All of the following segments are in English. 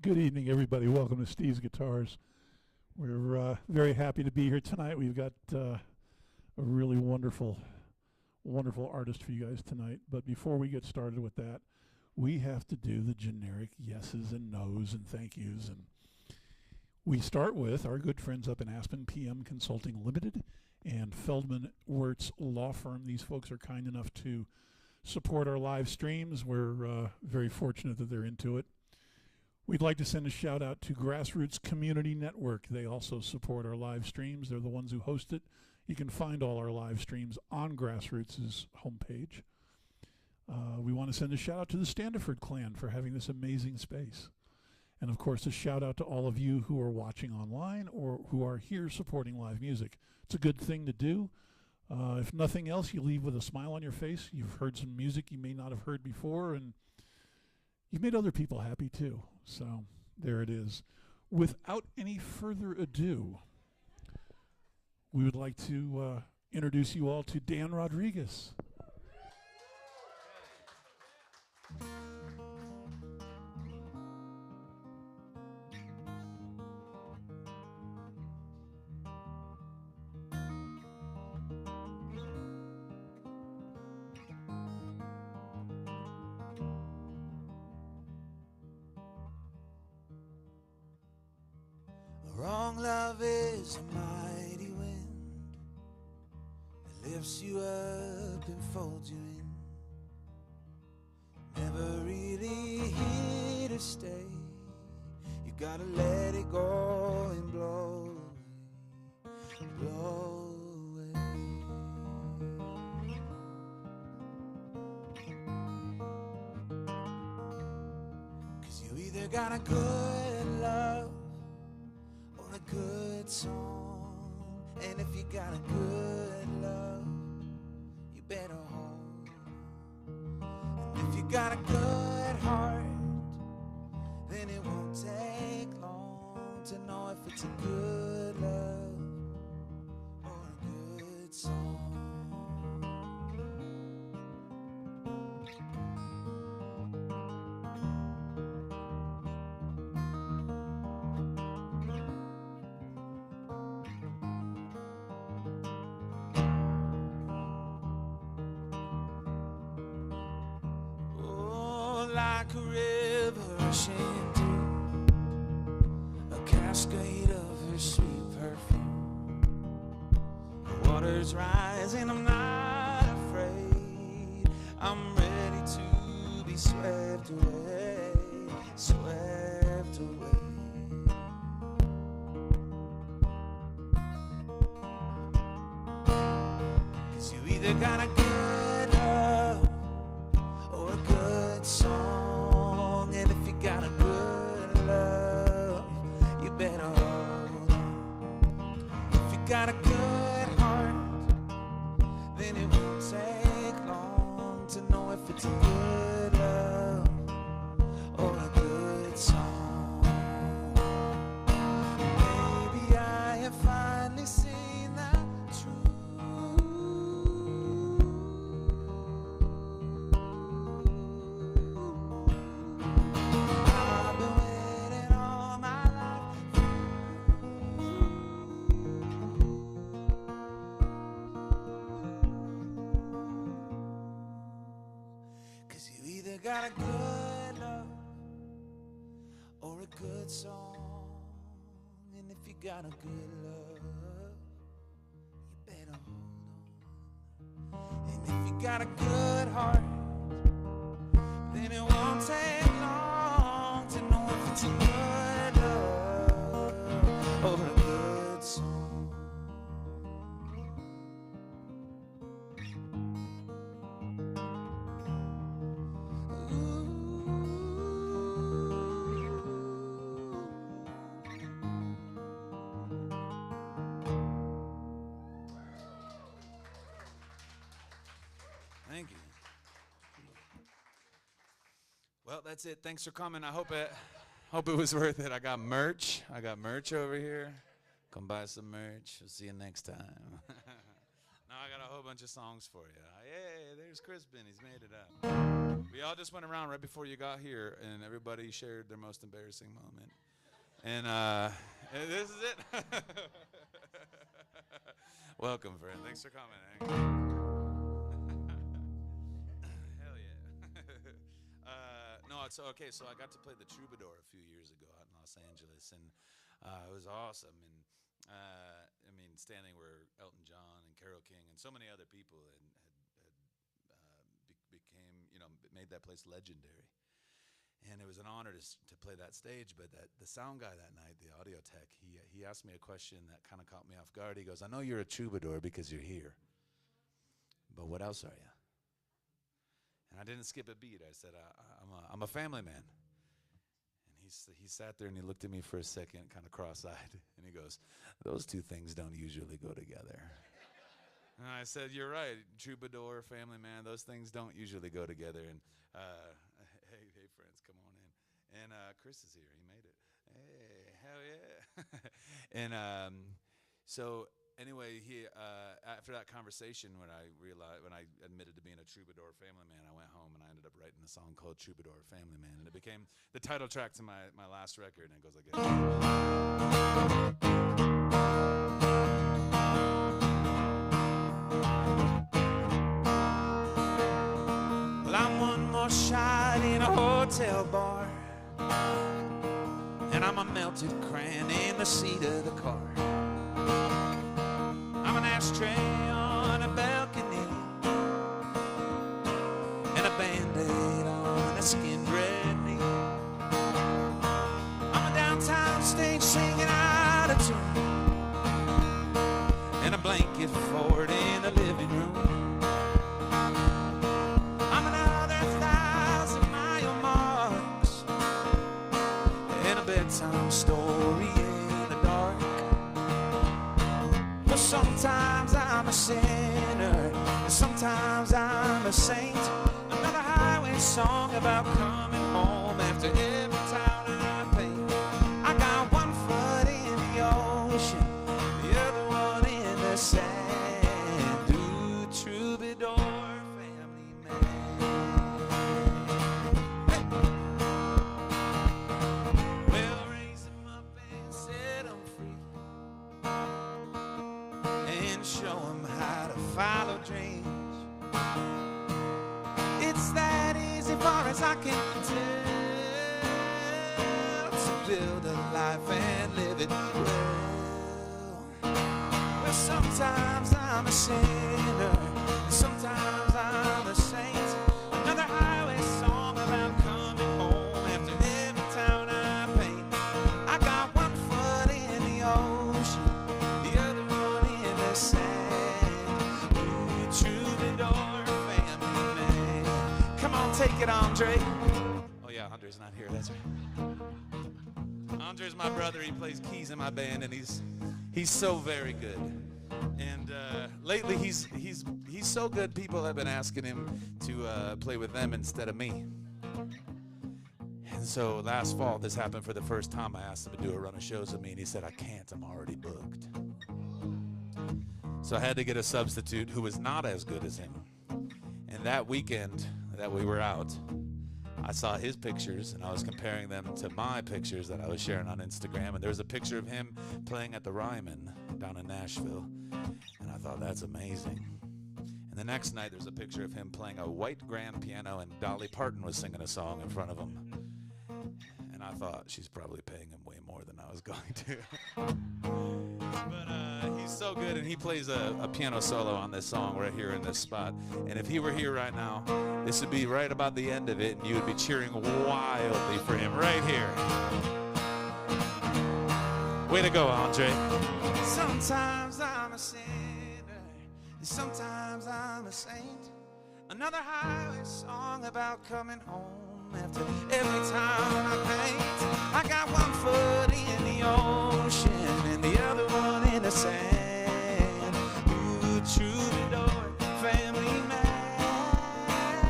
Good evening, everybody. Welcome to Steve's Guitars. We're very happy to be here tonight. We've got a really wonderful artist for you guys tonight. But before we get started with that, we have to do the generic yeses and nos and thank yous. And we start with our good friends up in Aspen, PM Consulting Limited and Feldman Wirtz Law Firm. These folks are kind enough to support our live streams. We're very fortunate that they're into it. We'd like to send a shout out to GrassRoots Community Network. They also support our live streams. They're the ones who host it. You can find all our live streams on GrassRoots' homepage. We want to send a shout out to the Standiford clan for having this amazing space. And of course, a shout out to all of you who are watching online or who are here supporting live music. It's a good thing to do. If nothing else, you leave with a smile on your face. You've heard some music you may not have heard before, and you've made other people happy too. So there it is. Without any further ado, we would like to introduce you all to Dan Rodriguez. Wrong love is a mighty wind that lifts you up and folds you in. Never really here to stay. You gotta let it go and blow away, blow away. 'Cause you either got a good love or a good song, and if you got a good love, you better hold on. And if you got a good heart, then it won't take long to know if it's a good love or a good song. Like a river rushing through a cascade of her sweet perfume. The water's rising, I'm not afraid. I'm ready to be swept away, swept away. 'Cause you either got a good love or a good song, and if you got a good love, you better hold on. If you got a good heart, then it won't take long to know if it's a good love or a good song. Maybe I have finally seen that truth. I've been waiting all my life for you. 'Cause you either got a good love or a good song, and if you got a good love, you better hold on. And if you got a good heart, then it won't take long to know if it's a good love or a good song. Thank you. Well, that's it. Thanks for coming. I hope it was worth it. I got merch. Over here. Come buy some merch. We'll see you next time. Now I got a whole bunch of songs for you. Hey, there's Crispin. He's made it up. We all just went around right before you got here, and everybody shared their most embarrassing moment. And this is it. Welcome, friend. Thanks for coming. Hell yeah. No, it's okay. So I got to play the Troubadour a few years ago out in Los Angeles, and it was awesome. And I mean, standing where Elton John and Carole King and so many other people became, made that place legendary. And it was an honor to play that stage. But the sound guy that night, the audio tech, he asked me a question that kind of caught me off guard. He goes, "I know you're a troubadour because you're here, but what else are you?" And I didn't skip a beat. I said, I'm a family man. And he sat there and he looked at me for a second, kind of cross-eyed, and he goes, "Those two things don't usually go together." And I said, "You're right, troubadour, family man, those things don't usually go together." And hey friends, come on in. And Chris is here. He made it. Hey, hell yeah. And so anyway, after that conversation, when I admitted to being a troubadour family man, I went home and I ended up writing a song called Troubadour Family Man, and it became the title track to my last record, and it goes like this. Well, I'm one more shot in a hotel bar, and I'm a melted crayon in the seat of the car. I'm an ashtray on a balcony, and a Band-Aid on a skinned red knee. I'm a downtown stage singing out of tune, and a blanket fort in the living room. I'm another 1,000-mile marks, and a bedtime story in the dark. Well, sometimes I'm a sinner, and sometimes I'm a saint. Another highway song about coming home after every town I paint. I got one foot in the ocean, the other one in the sand. Ooh, troubadour family man. Hey. Well, raise them up and set them free, and show them how to follow dreams. It's that easy far as I can tell, to build a life and live it well. Well, sometimes I'm a sinner, and sometimes I'm a saint. Another highway song about coming home after every town I paint. I got one foot in the ocean, the other one in the sand. Ooh, troubadour family man. Come on, take it, Andre. Oh yeah, Andre's not here, that's right. Andre's my brother. He plays keys in my band, and he's so very good. And lately he's so good, people have been asking him to play with them instead of me. And so last fall, this happened for the first time. I asked him to do a run of shows with me, and he said, "I can't, I'm already booked." So I had to get a substitute who was not as good as him. And that weekend that we were out, I saw his pictures, and I was comparing them to my pictures that I was sharing on Instagram. And there was a picture of him playing at the Ryman down in Nashville. And I thought, that's amazing. And the next night, there's a picture of him playing a white grand piano, and Dolly Parton was singing a song in front of him. And I thought, she's probably paying him way more than I was going to. But he's so good, and he plays a piano solo on this song right here in this spot. And if he were here right now, this would be right about the end of it, and you would be cheering wildly for him right here. Way to go, Andre. Sometimes I'm a sinner, and sometimes I'm a saint. Another highway song about coming home after every town I paint. I got one foot in the ocean and the other one in the sand. Ooh, troubadour family man.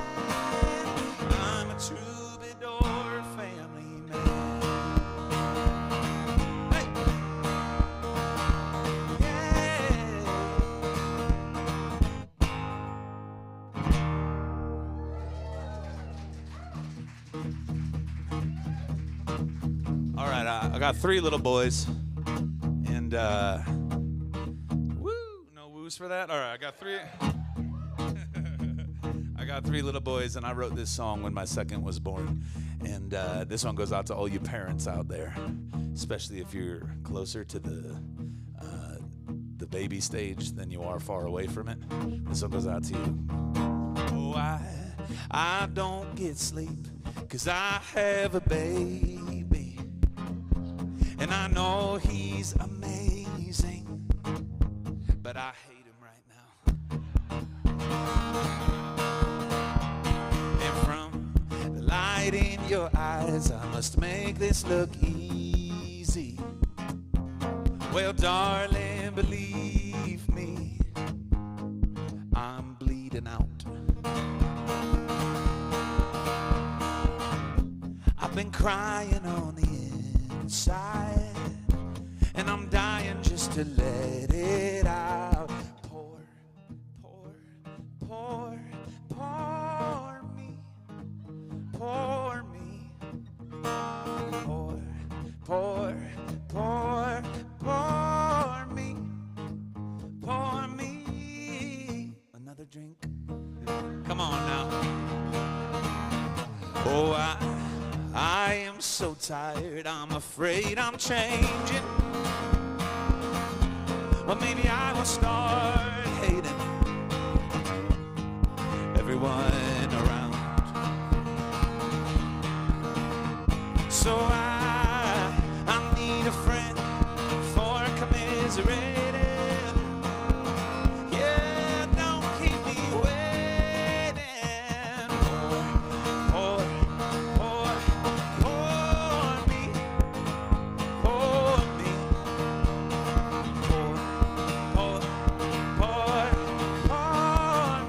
I'm a troubadour family man. Hey. Yeah. got 3 little boys, and woo, no woos for that. All right, I got 3. I got 3 little boys, and I wrote this song when my second was born. And this one goes out to all you parents out there, especially if you're closer to the baby stage than you are far away from it. This one goes out to you. Oh, I don't get sleep 'cause I have a baby, and I know he's amazing, but I hate him right now. And from the light in your eyes, I must make this look easy. Well, darling, believe me, I'm bleeding out. I've been crying on the inside, and I'm dying just to let it out. Pour, pour, pour, pour me, pour me, pour, pour, pour, pour me, pour me. Another drink. Come on now. Oh, I am so tired, I'm afraid I'm changing. Well, maybe I will start hating everyone around. So I need a friend for commiserating. Yeah, don't keep me waiting. Pour me, pour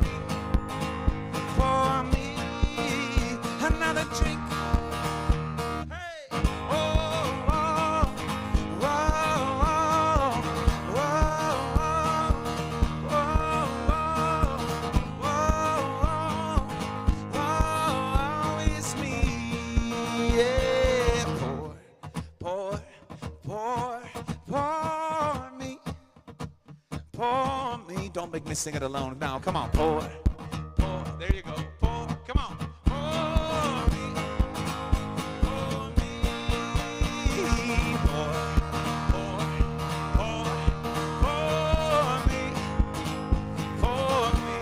me, pour me, another drink. Hey, oh, oh, whoa, whoa, it's me. Yeah, pour me. Pour me. Don't make me sing it alone now. Come on, pour. There you go. Pour. Come on. Pour me. Pour me. Pour me. Pour me.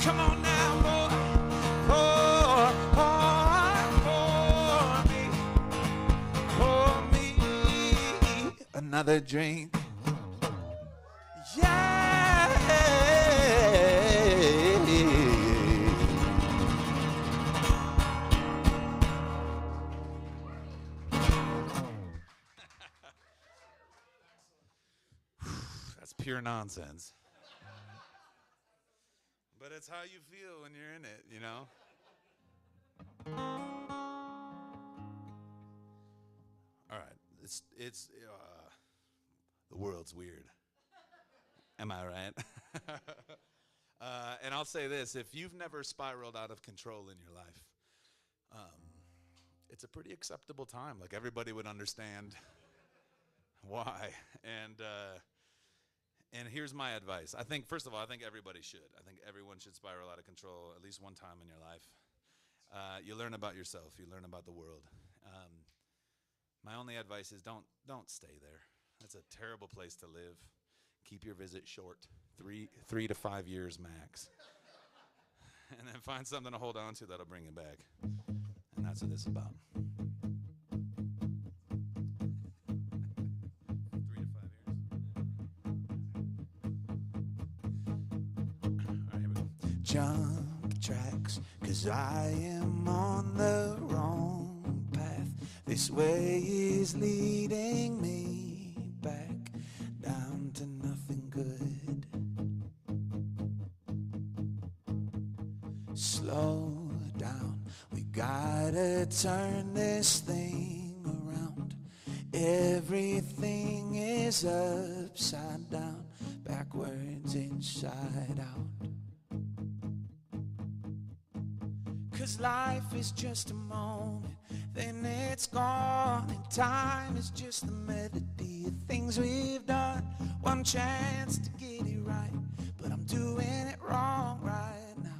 Come on now, pour me. Another drink. Yeah. That's pure nonsense. But it's how you feel when you're in it, you know? All right. It's the world's weird. Am I right? And I'll say this, if you've never spiraled out of control in your life, it's a pretty acceptable time. Like, everybody would understand why. And here's my advice. I think, first of all, I think everybody should. I think everyone should spiral out of control at least one time in your life. You learn about yourself. You learn about the world. My only advice is don't stay there. That's a terrible place to live. Keep your visit short, 3 to 5 years max. And then find something to hold on to that'll bring you back. And that's what this is about. 3 to 5 years. All right, here we go. Jump tracks, 'cause I am on the wrong path. This way is leading me back down to nothing good. Slow down, we gotta turn this thing around. Everything is upside down, backwards, inside out. 'Cause life is just a moment, then it's gone. And time is just the melody of things we've done. One chance to get it right, but I'm doing it wrong right now.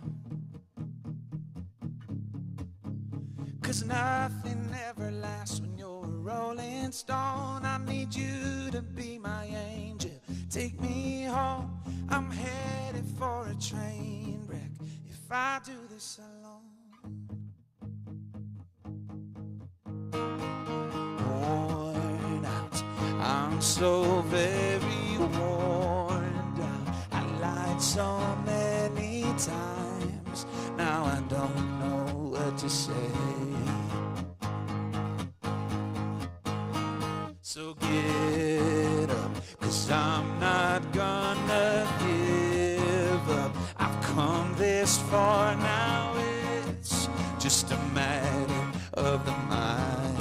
'Cause nothing ever lasts when you're a rolling stone. I need you to be my angel, take me home. I'm headed for a train wreck if I do this alone. Worn out, I'm so very worn out. I lied so many times, now I don't know what to say. So get up, 'cause I'm not gonna give up. I've come this far now, it's just a matter of the mind.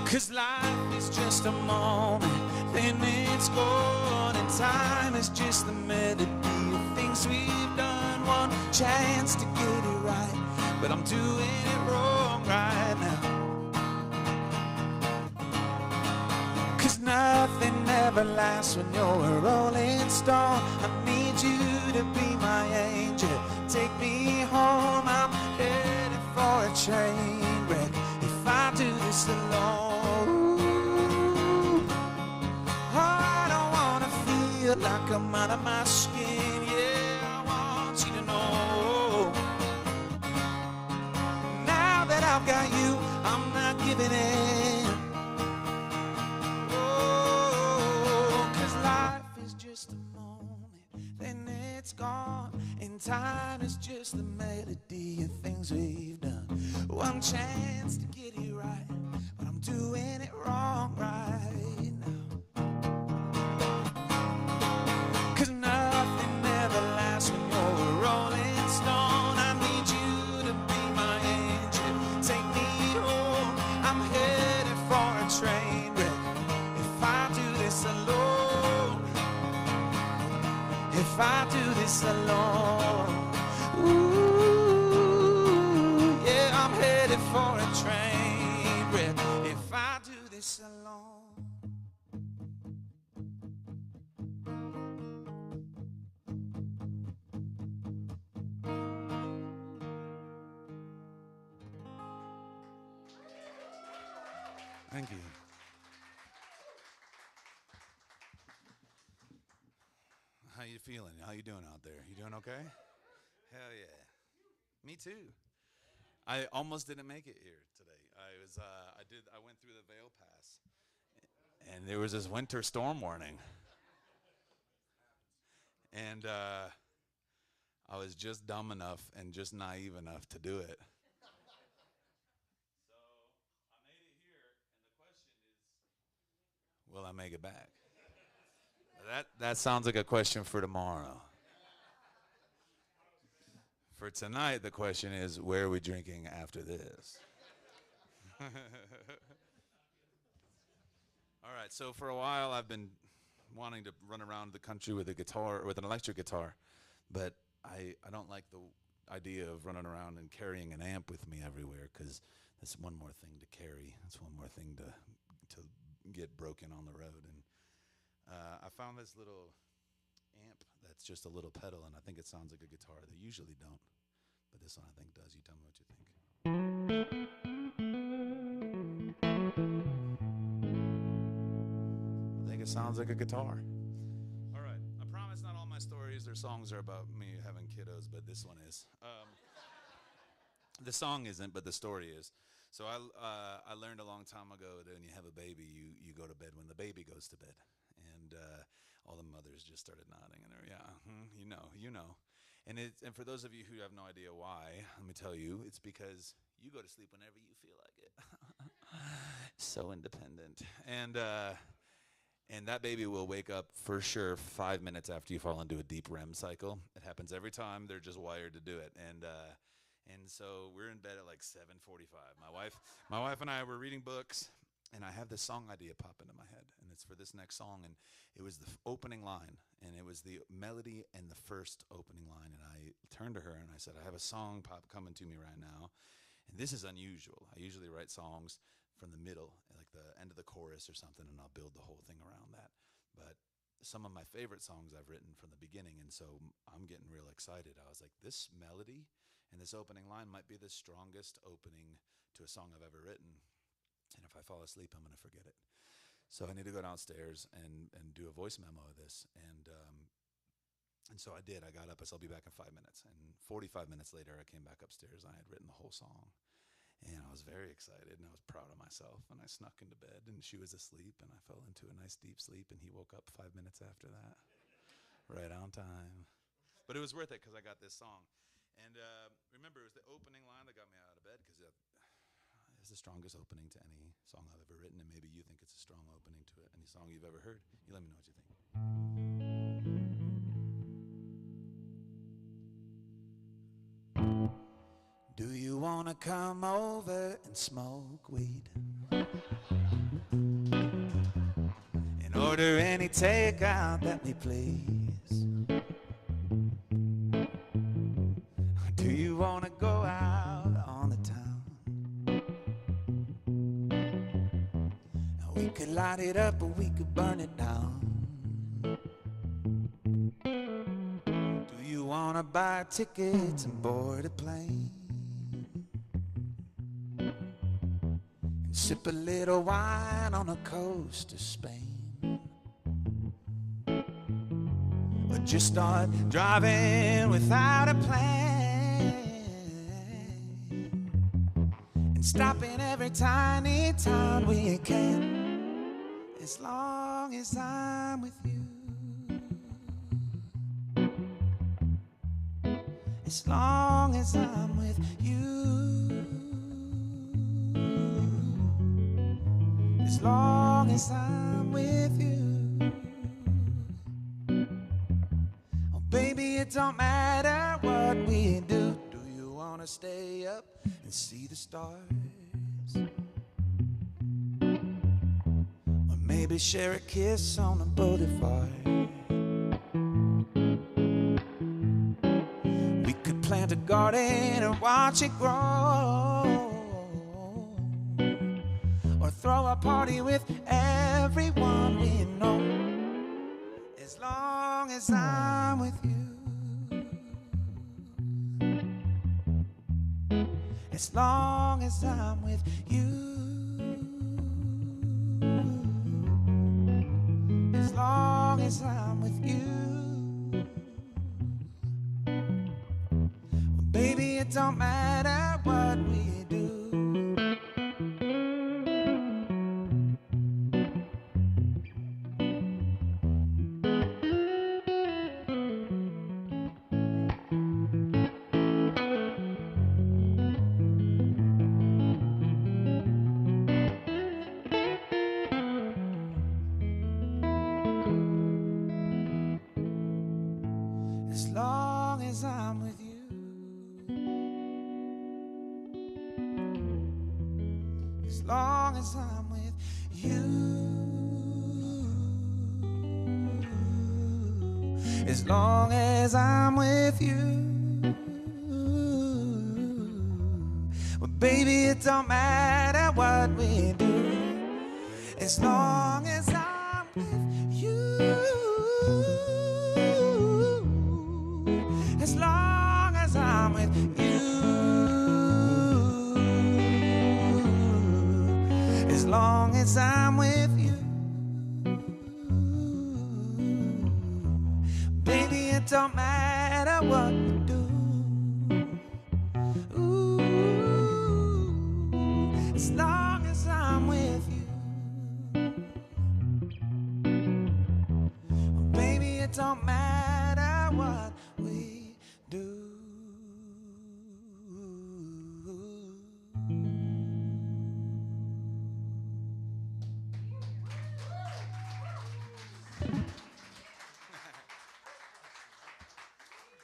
'Cause life is just a moment, then it's gone. And time is just the melody of things we've done. One chance to get it right, but I'm doing it wrong right now. Nothing ever lasts when you're a rolling stone. I need you to be my angel, take me home. I'm headed for a train wreck if I do this alone. Oh, I don't wanna feel like I'm out of my skin. Yeah, I want you to know, now that I've got you, I'm not giving in. It's gone, and time is just the melody of things we've done. One chance to get it right, but I'm doing it wrong right now. 'Cause nothing ever lasts when you're a rolling stone. I need you to be my angel, take me home. I'm headed for a train wreck if I do this alone. If I do this alone, ooh, yeah, I'm headed for a train wreck if I do this alone. Thank you. How you feeling? How you doing out there? You doing okay? Hell yeah. Me too. I almost didn't make it here today. I went through the Vail Pass, and there was this winter storm warning. And I was just dumb enough and just naive enough to do it. So I made it here, and the question is, will I make it back? That sounds like a question for tomorrow. For tonight, the question is, where are we drinking after this? All right, so for a while I've been wanting to run around the country with a guitar, with an electric guitar, but I don't like the idea of running around and carrying an amp with me everywhere, because that's one more thing to carry. That's one more thing to get broken on the road. And I found this little amp that's just a little pedal, and I think it sounds like a guitar. They usually don't, but this one I think does. You tell me what you think. I think it sounds like a guitar. All right, I promise not all my stories or songs are about me having kiddos, but this one is. The song isn't, but the story is. So I learned a long time ago that when you have a baby, you go to bed when the baby goes to bed. And all the mothers just started nodding, and they're, you know. And for those of you who have no idea why, let me tell you, it's because you go to sleep whenever you feel like it. So independent. And that baby will wake up for sure 5 minutes after you fall into a deep REM cycle. It happens every time. They're just wired to do it. And so we're in bed at like 7:45. My wife and I were reading books, And I have this song idea pop into my head, and it's for this next song. And it was the opening line, and it was the melody and the first opening line. And I turned to her and I said, I have a song pop coming to me right now. And this is unusual. I usually write songs from the middle, like the end of the chorus or something, and I'll build the whole thing around that. But some of my favorite songs I've written from the beginning, and so I'm getting real excited. I was like, this melody and this opening line might be the strongest opening to a song I've ever written. And if I fall asleep, I'm going to forget it. So I need to go downstairs and do a voice memo of this. And so I did. I got up. I said, I'll be back in 5 minutes. And 45 minutes later, I came back upstairs, and I had written the whole song. And I was very excited, and I was proud of myself. And I snuck into bed, and she was asleep, and I fell into a nice deep sleep, and he woke up 5 minutes after that, right on time. But it was worth it because I got this song. And remember, it was the opening line that got me out of bed, because it's the strongest opening to any song I've ever written, and maybe you think it's a strong opening to any song you've ever heard. You let me know what you think. Do you want to come over and smoke weed? And order any takeout that we please? Do you want to go out on the town? We could light it up or we could burn it down. Do you want to buy tickets and board a plane? Sip a little wine on the coast of Spain? Or just start driving without a plan and stopping every tiny town we can, as long as I'm with you, as long as I'm with you, as long as I'm with you. Oh, baby, it don't matter what we do. Do you wanna stay up and see the stars? Or maybe share a kiss on the boulevard? We could plant a garden and watch it grow, or throw a party with everyone we know, as long as I'm with you, as long as I'm with you, as long as I'm with you. Well, baby, it don't matter what we do. As long as I'm with you, as long as I'm with you, as long as I'm with you. Well, baby, it don't matter what we do, as long as I'm with you, as long as I'm with you, as long as I'm with you. Baby, it don't matter what we do. Ooh, as long as I'm with you. Baby, it don't matter what we do.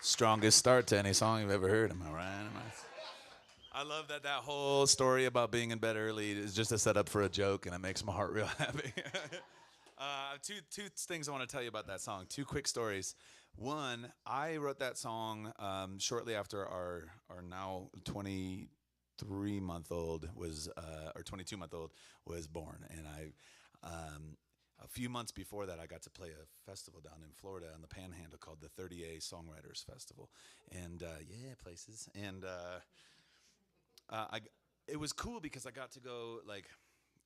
Strongest start to any song you've ever heard. Am I right? I love that whole story about being in bed early is just a setup for a joke, and it makes my heart real happy. Two things I want to tell you about that song. Two quick stories. One, I wrote that song shortly after our now 23-month-old was or 22-month-old was born, and a few months before that, I got to play a festival down in Florida on the Panhandle called the 30A Songwriters Festival, and places, and it was cool because I got to go, like,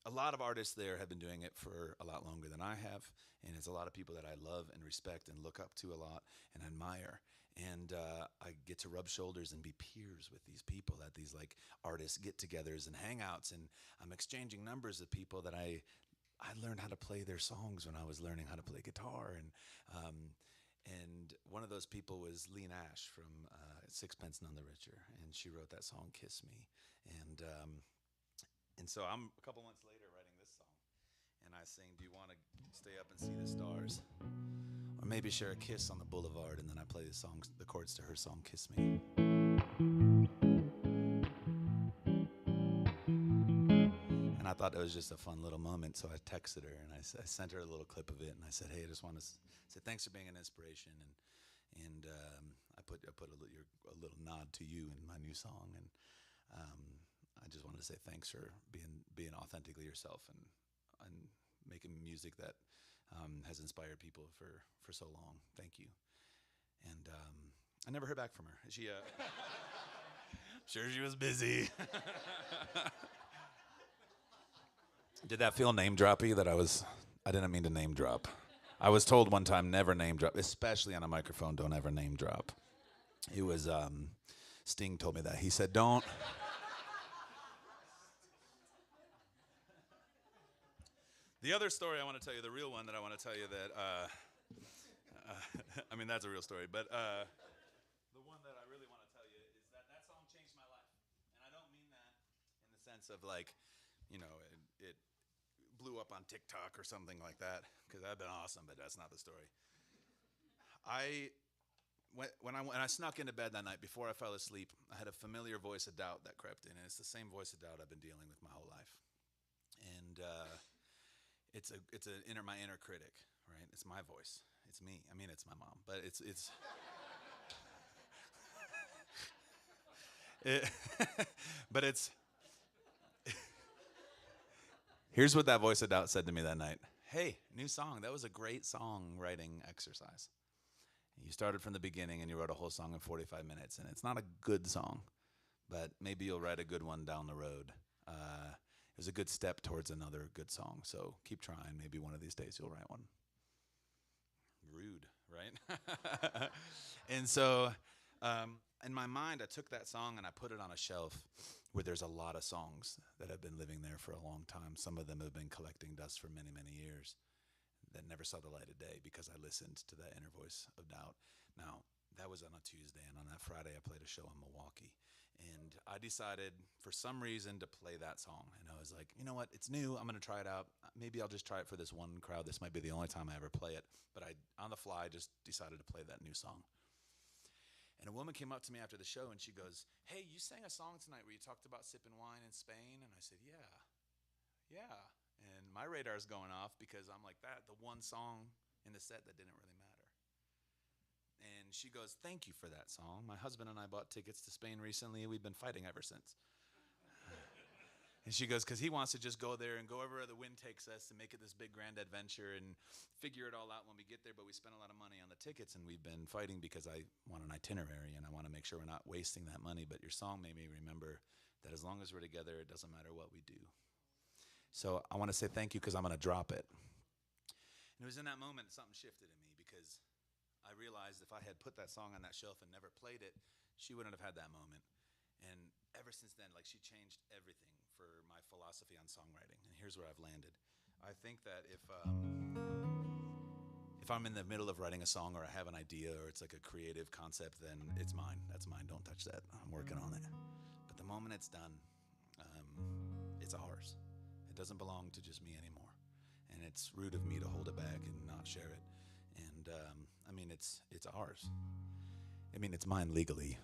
a lot of artists there have been doing it for a lot longer than I have, and it's a lot of people that I love and respect and look up to a lot and admire. And I get to rub shoulders and be peers with these people at these, like, artist get-togethers and hangouts, and I'm exchanging numbers with people that I learned how to play their songs when I was learning how to play guitar, and one of those people was Lee Nash from Sixpence None the Richer, and she wrote that song "Kiss Me," and so I'm a couple months later writing this song, and I sing, "Do you want to stay up and see the stars, or maybe share a kiss on the boulevard?" And then I play the chords to her song "Kiss Me." And I thought it was just a fun little moment, so I texted her, and I sent her a little clip of it, and I said, "Hey, I just want to say thanks for being an inspiration," and I put a little nod to you in my new song, and I just wanted to say thanks for being authentically yourself and making music that has inspired people for so long. Thank you. And I never heard back from her. She sure she was busy. Did that feel name droppy? I didn't mean to name drop. I was told one time never name drop, especially on a microphone. Don't ever name drop. It was Sting told me that. He said don't. The other story I want to tell you, the real one that I want to tell you that, I mean, that's a real story, but the one that I really want to tell you is that song changed my life. And I don't mean that in the sense of, like, you know, it blew up on TikTok or something like that, because that'd been awesome, but that's not the story. When I snuck into bed that night, before I fell asleep, I had a familiar voice of doubt that crept in, and it's the same voice of doubt I've been dealing with my whole life. And it's my inner critic, right? It's my voice. It's me. I mean, it's my mom, but it's but it's here's what that voice of doubt said to me that night. "Hey, new song. That was a great songwriting exercise. You started from the beginning and you wrote a whole song in 45 minutes, and it's not a good song, but maybe you'll write a good one down the road. It was a good step towards another good song, so keep trying. Maybe one of these days you'll write one." Rude, right? And so in my mind, I took that song and I put it on a shelf where there's a lot of songs that have been living there for a long time. Some of them have been collecting dust for many, many years that never saw the light of day because I listened to that inner voice of doubt. Now, that was on a Tuesday, and on that Friday I played a show in Milwaukee. And I decided, for some reason, to play that song. And I was like, you know what? It's new. I'm going to try it out. Maybe I'll just try it for this one crowd. This might be the only time I ever play it. But I, on the fly, just decided to play that new song. And a woman came up to me after the show, and she goes, "Hey, you sang a song tonight where you talked about sipping wine in Spain?" And I said, yeah. And my radar's going off because I'm like, the one song in the set that didn't really matter. And she goes, "Thank you for that song. My husband and I bought tickets to Spain recently, and we've been fighting ever since." And she goes, "Because he wants to just go there and go wherever the wind takes us and make it this big grand adventure and figure it all out when we get there, but we spent a lot of money on the tickets, and we've been fighting because I want an itinerary, and I want to make sure we're not wasting that money. But your song made me remember that as long as we're together, it doesn't matter what we do. So I want to say thank you because I'm going to drop it." And it was in that moment something shifted in me, because I realized if I had put that song on that shelf and never played it, she wouldn't have had that moment. And ever since then, like, she changed everything for my philosophy on songwriting. And here's where I've landed. I think that if I'm in the middle of writing a song, or I have an idea, or it's like a creative concept, then it's mine. That's mine. Don't touch that. I'm working on it. But the moment it's done, it's ours. It doesn't belong to just me anymore. And it's rude of me to hold it back and not share it. And I mean, it's ours. I mean, it's mine legally.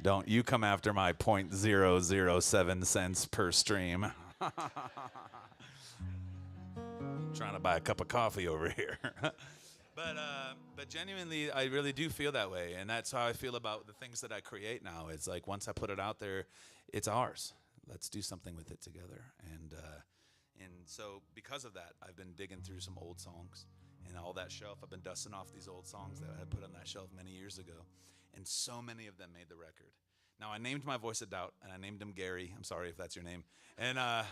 Don't you come after my 0.007 cents per stream. Trying to buy a cup of coffee over here. But genuinely, I really do feel that way, and that's how I feel about the things that I create now. It's like once I put it out there, it's ours. Let's do something with it together. And so because of that, I've been digging through some old songs and all that shelf. I've been dusting off these old songs that I had put on that shelf many years ago, and so many of them made the record. Now, I named my voice of doubt, and I named him Gary. I'm sorry if that's your name. And I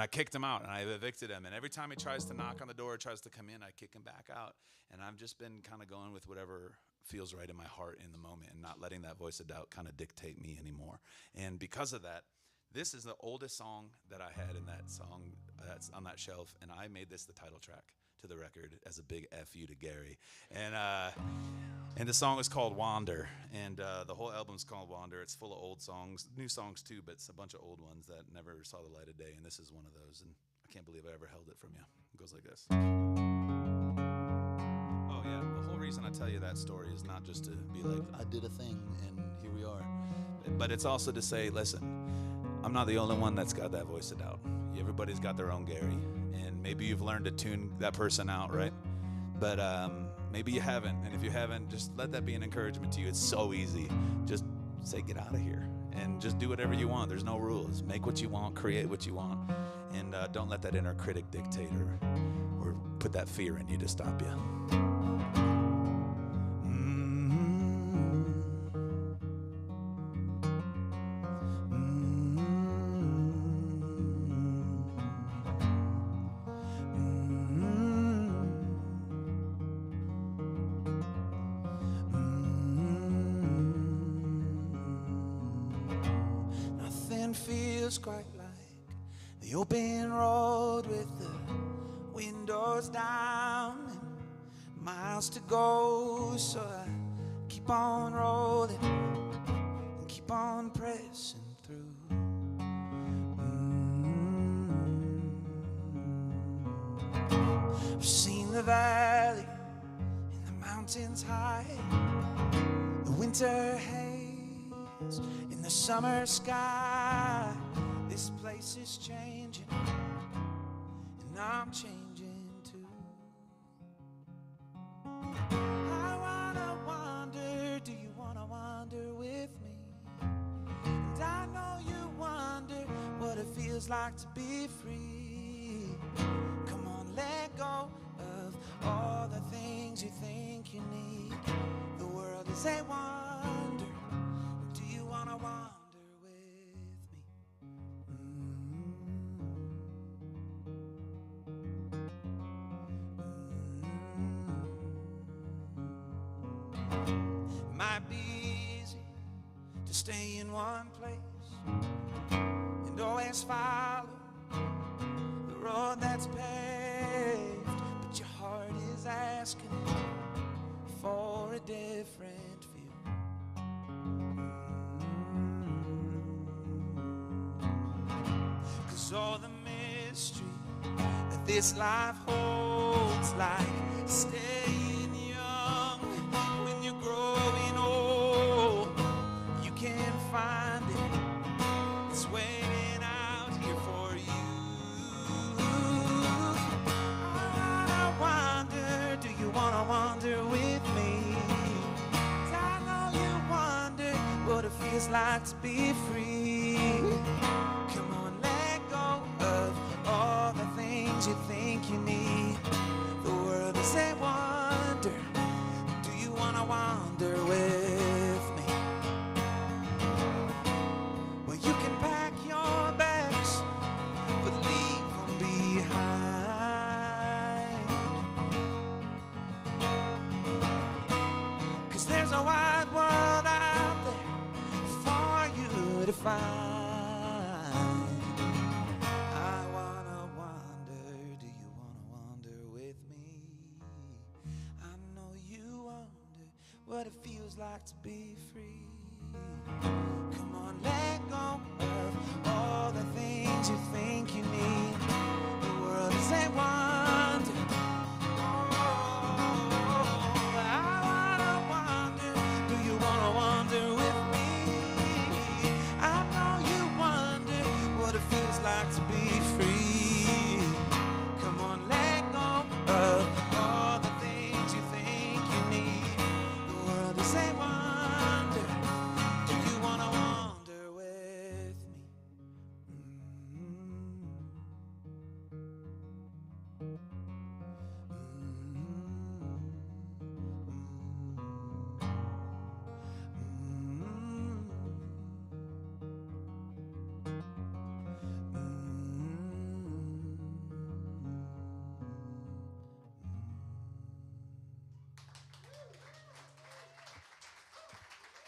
kicked him out, and I evicted him. And every time he tries to knock on the door, tries to come in, I kick him back out. And I've just been kind of going with whatever feels right in my heart in the moment and not letting that voice of doubt kind of dictate me anymore. And because of that, this is the oldest song that I had in that song that's on that shelf, and I made this the title track to the record as a big F you to Gary. And the song is called Wander, and the whole album's called Wander. It's full of old songs, new songs too, but it's a bunch of old ones that never saw the light of day, and this is one of those, and I can't believe I ever held it from you. It goes like this. Oh yeah, the whole reason I tell you that story is not just to be like, I did a thing, and here we are, but it's also to say, listen, I'm not the only one that's got that voice of doubt. Everybody's got their own Gary, and maybe you've learned to tune that person out, right? But maybe you haven't, and if you haven't, just let that be an encouragement to you. It's so easy. Just say, get out of here, and just do whatever you want. There's no rules. Make what you want, create what you want, and don't let that inner critic dictate or put that fear in you to stop you. Feels quite like the open road with the windows down and miles to go, so I keep on rolling and keep on pressing through. I've seen the valley and the mountains high, the winter haze in the summer sky. This place is changing, and I'm changing too. I wanna wander, do you wanna wander with me? And I know you wonder what it feels like to be free. Come on, let go of all the things you think you need. The world is a wonder. Do you wanna wander with me? Might be easy to stay in one place and always follow the road that's paved, but your heart is asking for a different view. 'Cause all the mystery that this life holds, like staying young when you're growing old, you can't find it. It's waiting out here for you. I wanna wander, do you wanna wander with me? 'Cause I know you wonder what it feels like to be free. Come on, let go of all the things you think you need. The world is a wonder. Do you wanna wander with me? Well, you can pack your bags, but leave them behind. 'Cause there's a wide world out there for you to find. I wanna wander, do you wanna wander with me? I know you wonder what it feels like to be free. Come on, let go of all the things you think you need. The world is a wonder. Oh, I wanna wander, do you wanna wander with me?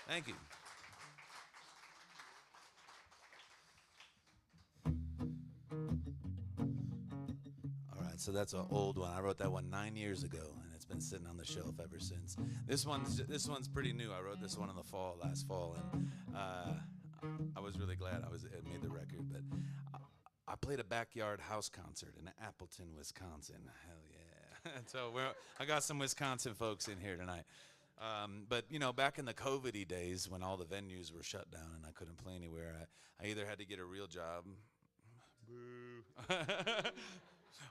Thank you. All right, so that's an old one. I wrote that one 9 years ago, and it's been sitting on the shelf ever since. This one's pretty new. I wrote this one in the last fall, and I was really glad it made the record. But I played a backyard house concert in Appleton, Wisconsin. Hell yeah! So I got some Wisconsin folks in here tonight. But you know, back in the COVID-y days when all the venues were shut down and I couldn't play anywhere, I either had to get a real job, boo,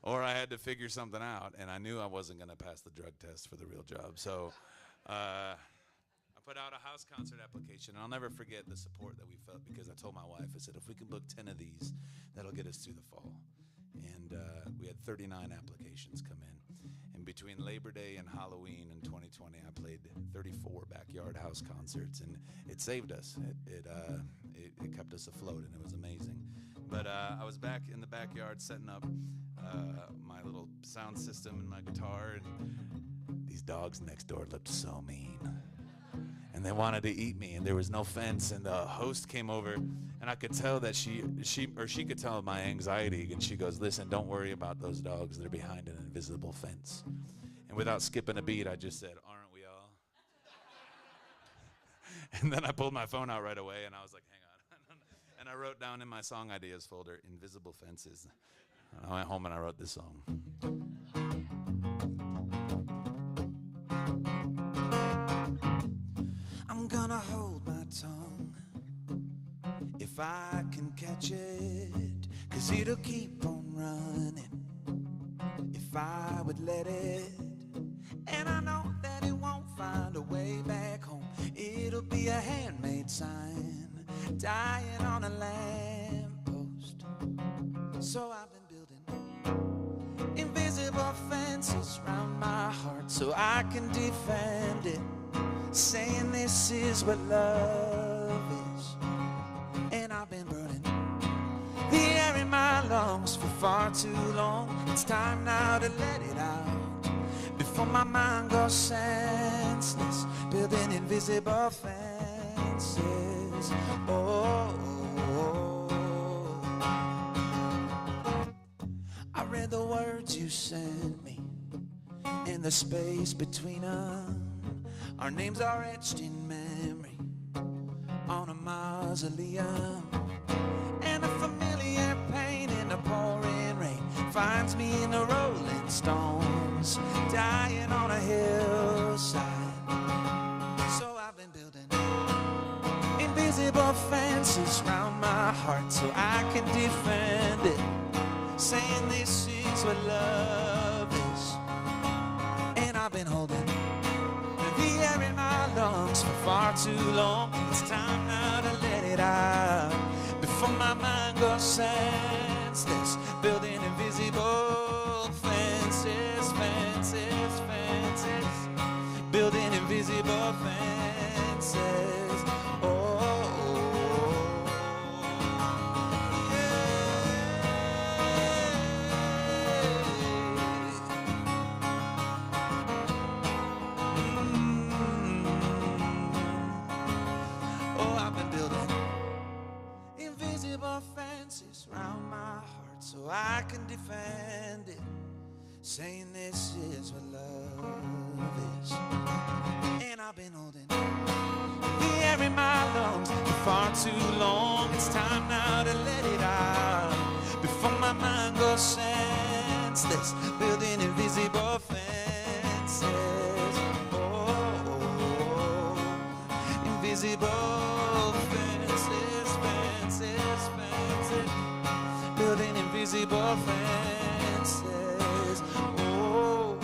or I had to figure something out, and I knew I wasn't going to pass the drug test for the real job. So I put out a house concert application, and I'll never forget the support that we felt, because I told my wife, I said, if we can book 10 of these, that'll get us through the fall. And we had 39 applications come in. And between Labor Day and Halloween in 2020, I played 34 backyard house concerts, and it saved us. It kept us afloat, and it was amazing. But I was back in the backyard setting up my little sound system and my guitar, and these dogs next door looked so mean. And they wanted to eat me, and there was no fence, and the host came over, and I could tell that she could tell my anxiety, and she goes, listen, don't worry about those dogs. They're behind an invisible fence. And without skipping a beat, I just said, aren't we all? And then I pulled my phone out right away, and I was like, hang on. And I wrote down in my song ideas folder, invisible fences. And I went home and I wrote this song. I'm gonna hold my tongue if I can catch it, 'cause it'll keep on running if I would let it. And I know that it won't find a way back home. It'll be a handmade sign dying on a lamppost. So I've been building invisible fences around my heart so I can defend it, saying this is what love is. And I've been burning the air in my lungs for far too long. It's time now to let it out before my mind goes senseless, building invisible fences. Oh, I read the words you sent me in the space between them. Our names are etched in memory on a mausoleum. And a familiar pain in the pouring rain finds me in the Rolling Stones, dying on a hillside. So I've been building invisible fences around my heart so I can defend it, saying this is what love is. And I've been holding the air in my lungs for far too long. It's time now to let it out before my mind goes senseless, building invisible fences, fences, fences, building invisible fences. Oh, fences round my heart so I can defend it, saying this is what love is. And I've been holding the air in my lungs for far too long. It's time now to let it out before my mind goes senseless, building invisible fences. Oh, invisible fences, fences, fences, building invisible fences. Oh,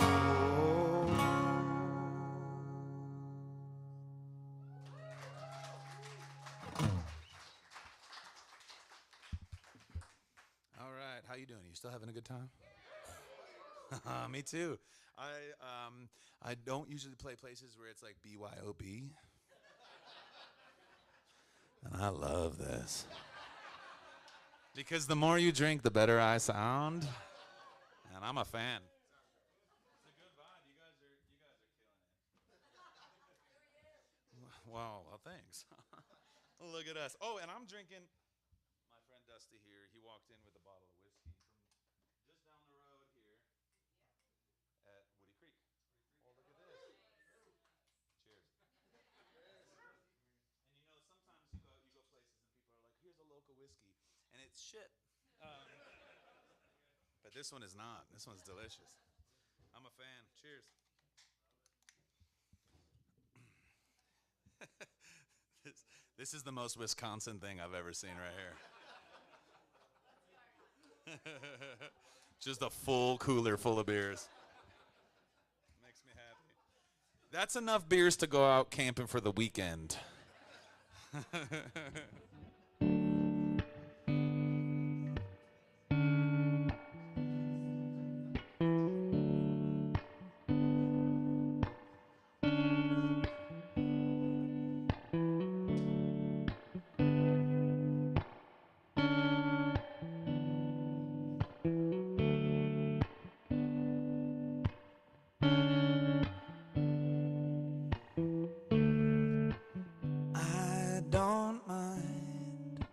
All right, how you doing? You still having a good time? Me too. I don't usually play places where it's like BYOB. And I love this. Because the more you drink, the better I sound. And I'm a fan. It's a good vibe. You guys are killing it. Well, thanks. Look at us. Oh, and I'm drinking. My friend Dusty here, he walked in with a bottle of whiskey from just down the road here at Woody Creek. Oh, look at this. Cheers. And you know, sometimes you go places and people are like, here's a local whiskey. And it's shit. But this one is not. This one's delicious. I'm a fan. Cheers. This is the most Wisconsin thing I've ever seen right here. Just a full cooler full of beers. Makes me happy. That's enough beers to go out camping for the weekend. I don't mind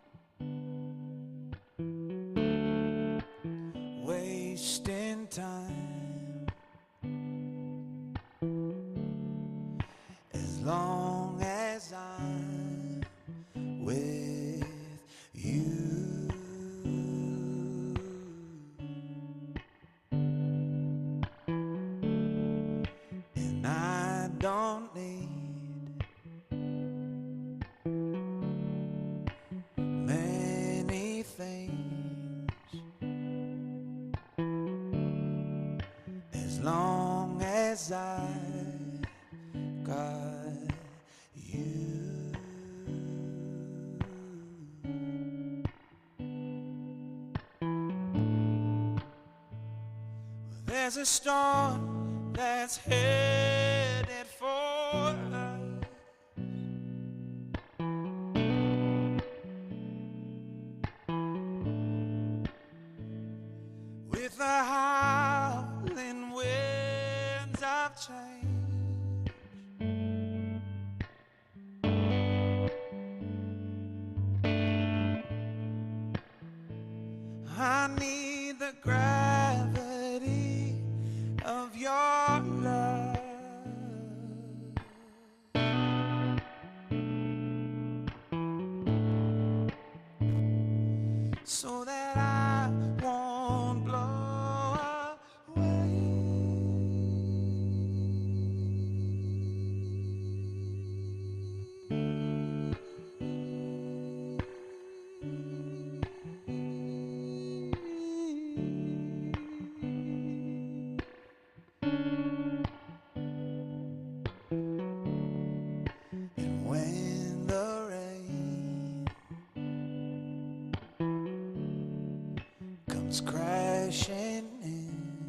wasting time as long as I'm with you. And I don't need many things as long as I got you. There's a storm that's headed for us. With the howling winds of change, I need the gravity of your love so that I won't blow And when the rain comes crashing in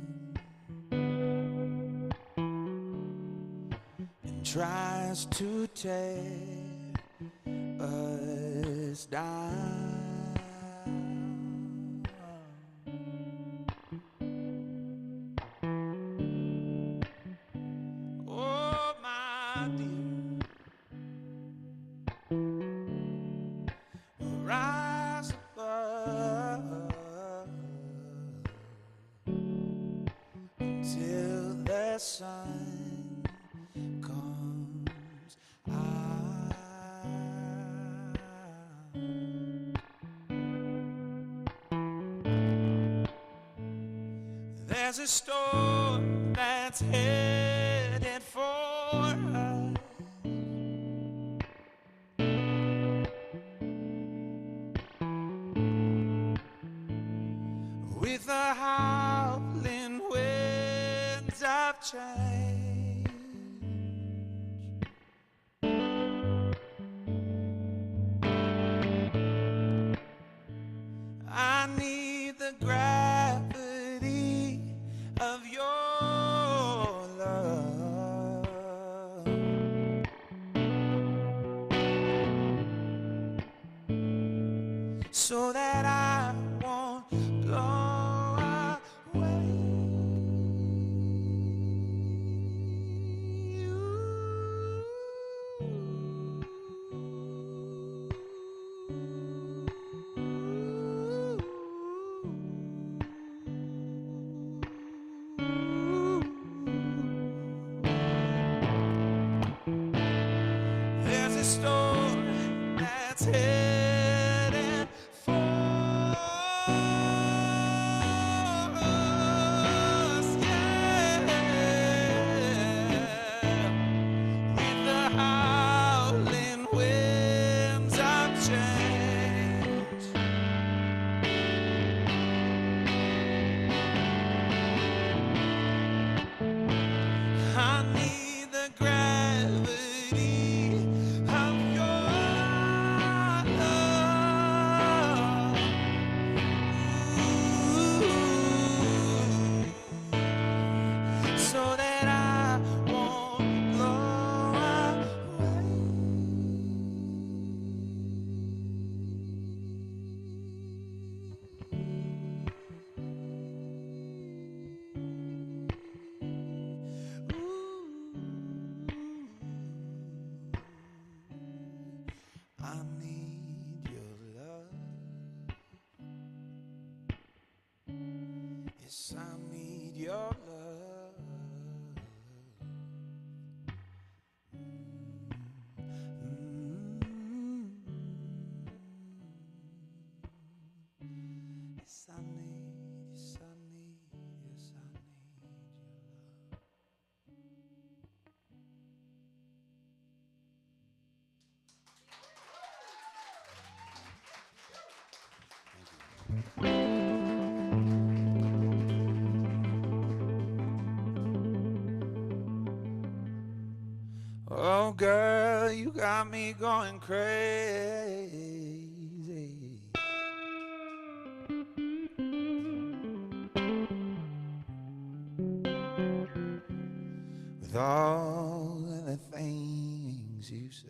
and tries to tear us down, oh my dear, rise above until the sun comes out. There's a storm that's headed for us. With the howling winds of change, I need the gravity of your so that I won't blow away. There's a storm that's heading for us, yeah, with the howling winds of change. I need the gravity of your love, so that I won't blow away. I need your love. Yes, I need your love. Yes, I need, yes, I need, yes, I need your love. Oh, girl, you got me going crazy. With all of the things you say.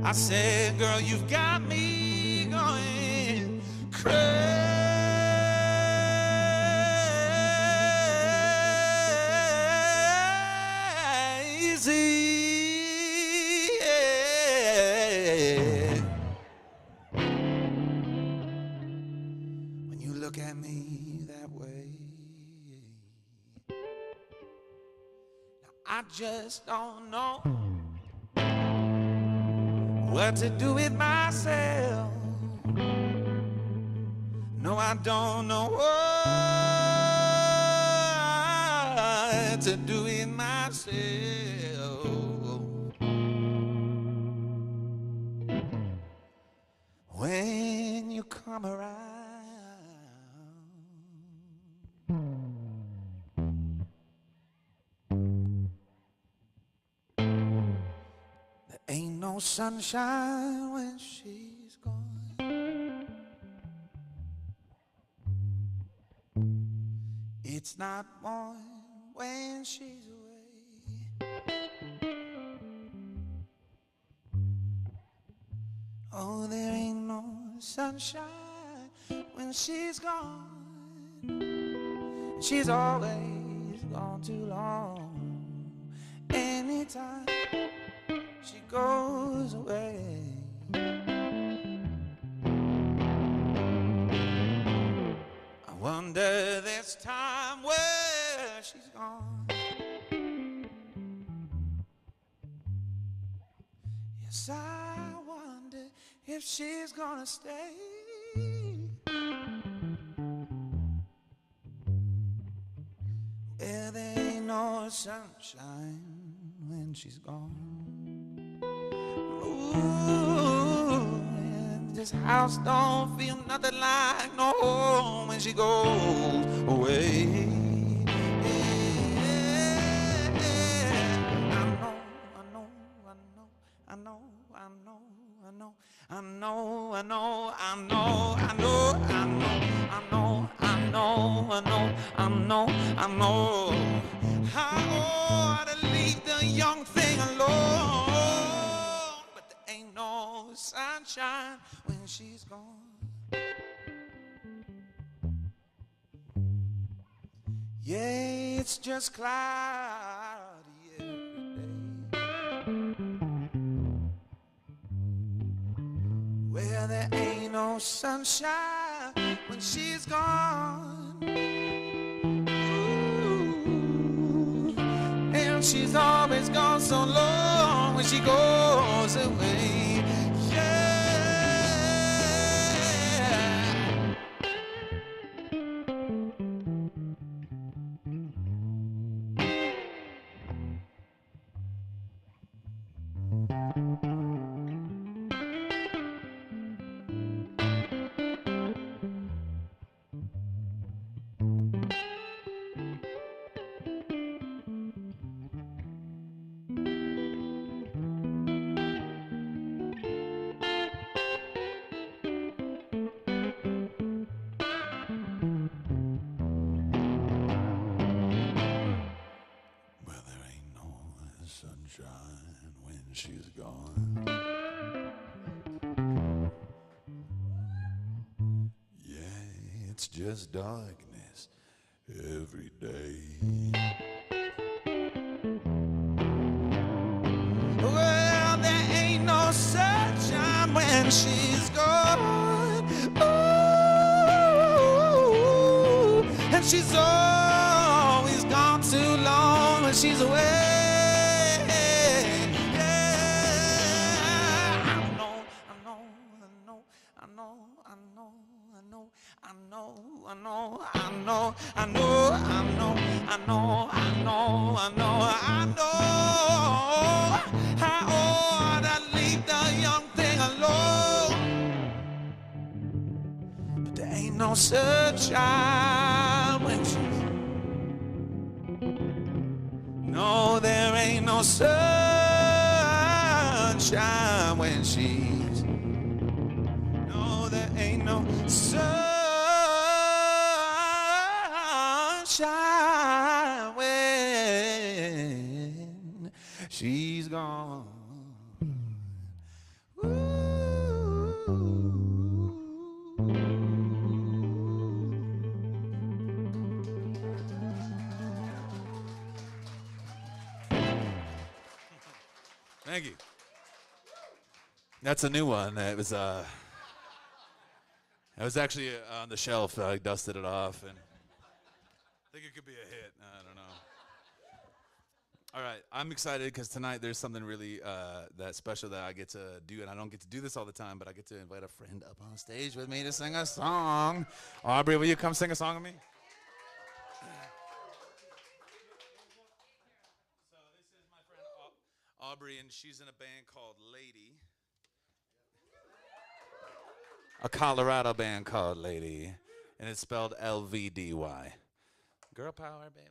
I said, girl, you've got me going crazy. Yeah. When you look at me that way, now I just don't know what to do with myself. No, I don't know what to do with myself. When you come around, there ain't no sunshine when she's gone. It's not warm when she's away. Oh, there ain't no sunshine when she's gone. She's always gone too long. Anytime she goes away, I wonder this time where she's gone. Yes, I wonder if she's gonna stay. Well, there ain't no sunshine when she's gone. Ooh, and this house don't feel nothing like no home when she goes away. I know, I know, I know, I know. I ought to leave the young thing alone, but there ain't no sunshine when she's gone. Yeah, it's just cloudy every day. Well, there ain't no sunshine when she's gone. Ooh, and she's always gone so long when she goes away. Yeah. Well, there ain't no sunshine when she's gone. Yeah, it's just darkness every day. Well, there ain't no sunshine when she's gone. Ooh, and she's always gone too long when she's away. Yeah, I know, I know, I know, I know, I know, I know, I know, I know, I know, I know, I know, I know, I know, I know. How ought I leave the young thing alone? But there ain't no sunshine when she's. No, there ain't no sunshine when she's. No, there ain't no sunshine when she's gone. Thank you. That's a new one. It was actually on the shelf. I dusted it off, and I think it could be a hit. I don't know. All right, I'm excited because tonight there's something really that special that I get to do, and I don't get to do this all the time, but I get to invite a friend up on stage with me to sing a song. Aubrey, will you come sing a song with me? So this is my friend Aubrey, and she's in a band called Lady. A Colorado band called Lady, and it's spelled LVDY. Girl power, baby.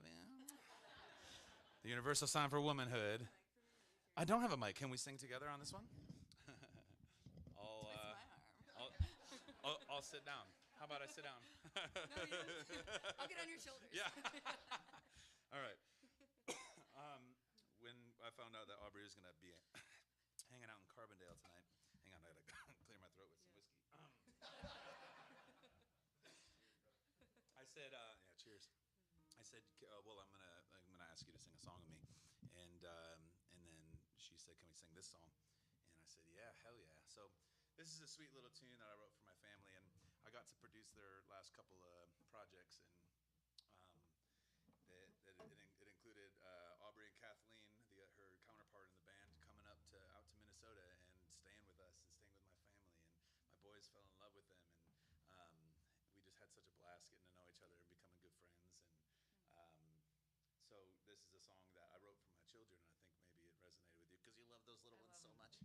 The universal sign for womanhood. I don't have a mic. Can we sing together on this one? I'll sit down. How about I sit down? No, you don't. I'll get on your shoulders. Yeah. All right. When I found out that Aubrey was going to be hanging out in Carbondale tonight, hang on, I got to clear my throat with some whiskey. I said, yeah, cheers. I said, well, I'm gonna ask you to sing a song with me, and then she said, can we sing this song? And I said, yeah, hell yeah. So this is a sweet little tune that I wrote for my family, and I got to produce their last couple of projects, and it included Aubrey and Kathleen, her counterpart in the band, coming up out to Minnesota and staying with us and staying with my family, and my boys fell in love with them, and we just had such a blast getting to know each other and becoming good friends, and so this is a song that I wrote for my children, and I think maybe it resonated with you because you love those little ones so much.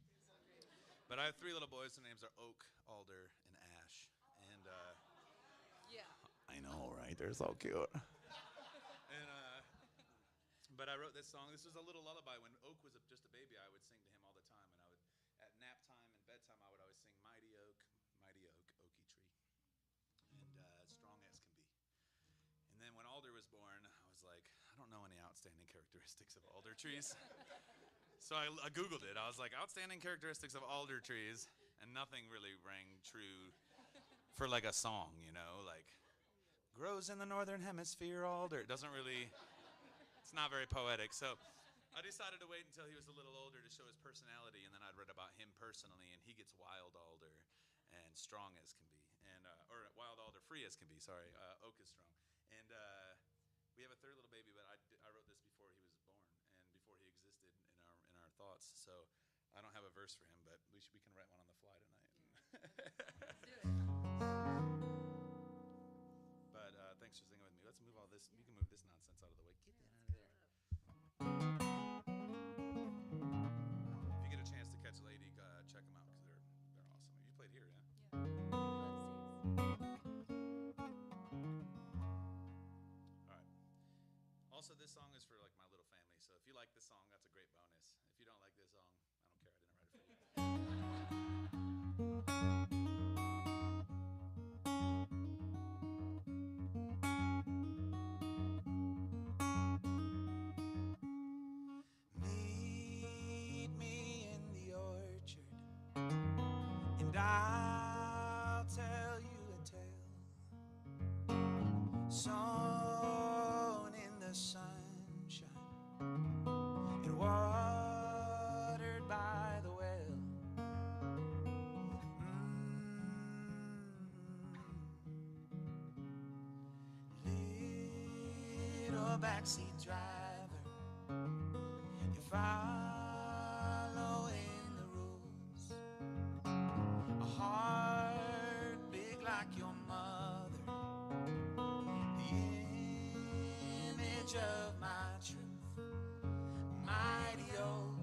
But I have 3 little boys. Their names are Oak, Alder, and Ash. And Yeah. I know, right? They're so cute. And but I wrote this song. This was a little lullaby. When Oak was just a baby, I would sing to him all the time, and I would then when alder was born, I was like, I don't know any outstanding characteristics of alder trees. So I Googled it. I was like, outstanding characteristics of alder trees, and nothing really rang true for like a song, you know, like grows in the northern hemisphere alder. It doesn't really, it's not very poetic. So I decided to wait until he was a little older to show his personality, and then I'd read about him personally, and he gets wild alder and strong as can be, and or wild alder free as can be. Sorry, oak is strong, and we have a third little baby, but I wrote this before he was born and before he existed in our thoughts. So I don't have a verse for him, but we can write one on the fly tonight. Let's do it. But thanks for singing with me. Let's move all this. You can move this nonsense out of the way. Get that out of there. If you get a chance to catch Lady, check them out because they're awesome. You played here, yeah? Yeah. All right. Also, this song is for like my little family. So if you like this song, that's a great bonus. If you don't like this song, I don't care. I didn't write it for you. Meet me in the orchard, and I'll tell you a tale, sown in the sunshine and watered by the well. Little backseat driver, you're following the rules. A heart big like your mother, the image of my truth. Mighty oak,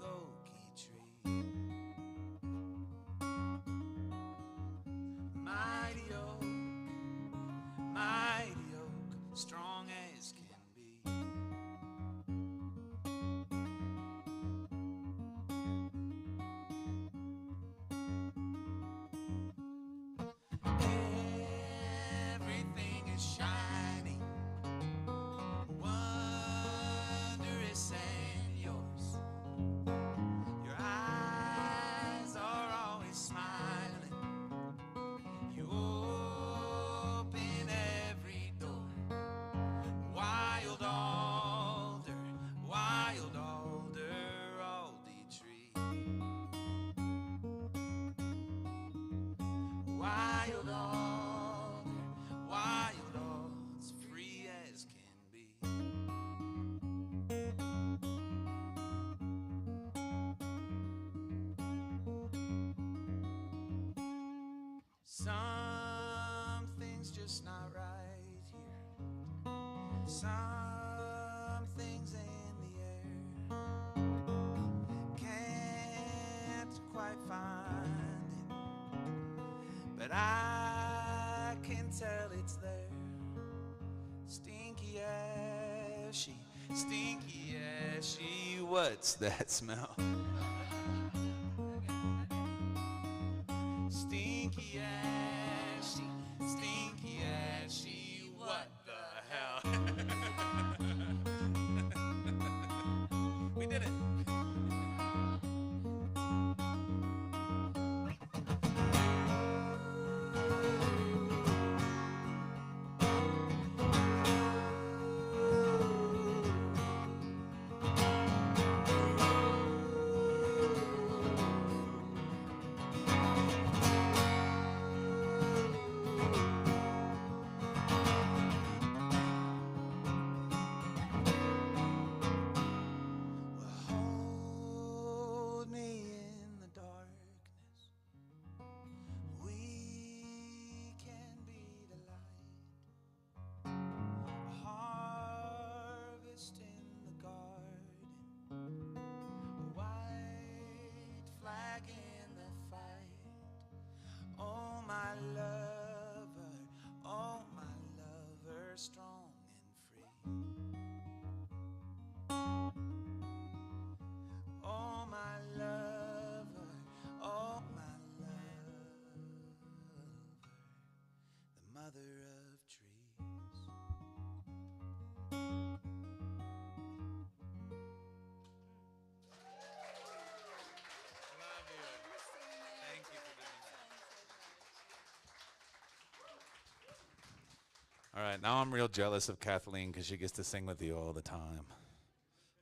oaky tree. Mighty oak, strong as can be. Everything is shiny, wondrous and yours. Your eyes are always smiling. You open every door. Wild alder, aldy tree. Wild alds, free as can be. Something's just not right here. Something's in the air. Can't quite find it, but I can tell it's there. Stinky ashy, what's that smell? Stinky ashy, what the hell? We did it. All right, now I'm real jealous of Kathleen because she gets to sing with you all the time.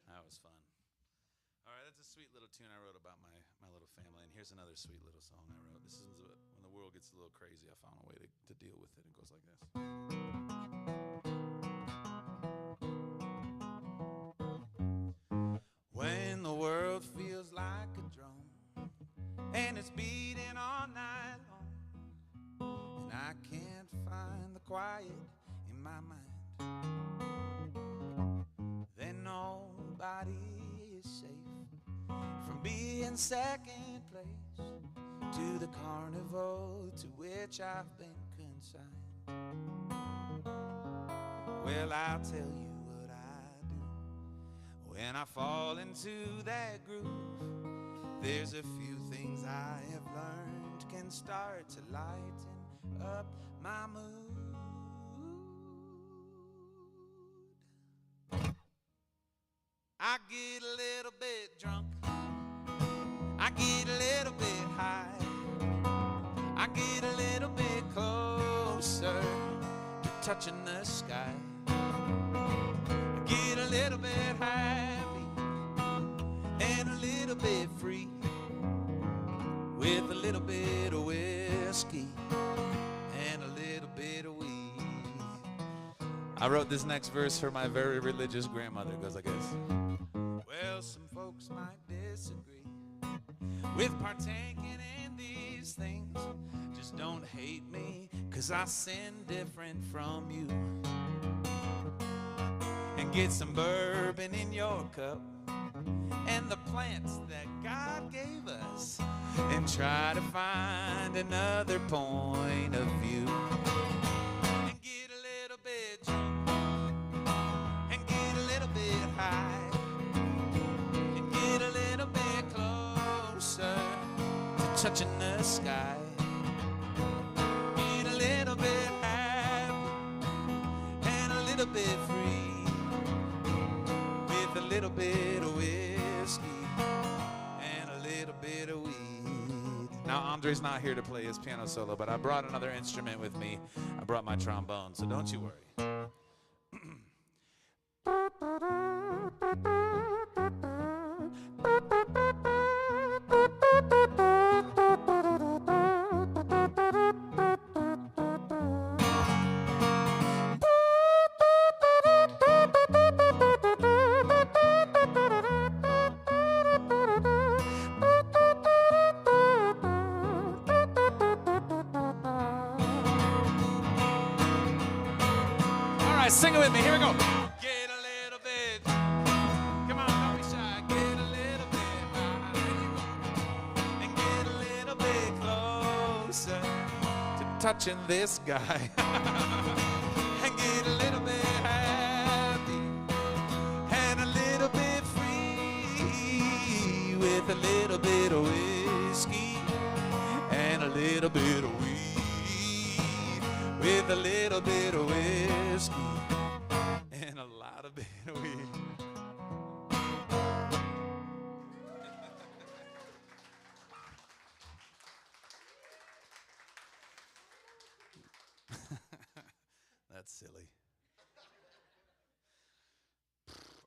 That was fun. All right, that's a sweet little tune I wrote about my little family. And here's another sweet little song I wrote. This is when the world gets a little crazy, I found a way to deal with it. It goes like this. When the world feels like a drum and it's beating all night long, and I can't find the quiet in my mind, then nobody is safe from being second place to the carnival to which I've been consigned. Well, I'll tell you what I do when I fall into that groove. There's a few things I have learned can start to lighten up my mood. I get a little bit drunk, I get a little bit high, I get a little bit closer to touching the sky. I get a little bit happy and a little bit free with a little bit of whiskey and a little bit of weed. I wrote this next verse for my very religious grandmother. It goes like this. Well, some folks might disagree with partaking in these things. Just don't hate me, 'cause I sin different from you. And get some bourbon in your cup and the plants that God gave us, and try to find another point of view. And get a little bit drunk and get a little bit high and get a little bit closer to touching the sky. Get a little bit happy and a little bit free with a little bit of whiskey and a little bit of weed. Now, Andre's not here to play his piano solo, but I brought another instrument with me. I brought my trombone, so don't you worry. Sing it with me. Here we go. Get a little bit. Come on, don't be shy. Get a little bit high. And get a little bit closer to touching this guy. And get a little bit happy and a little bit free with a little bit of whiskey and a little bit of weed with a little bit of whiskey and a lot of bit of weed. That's silly.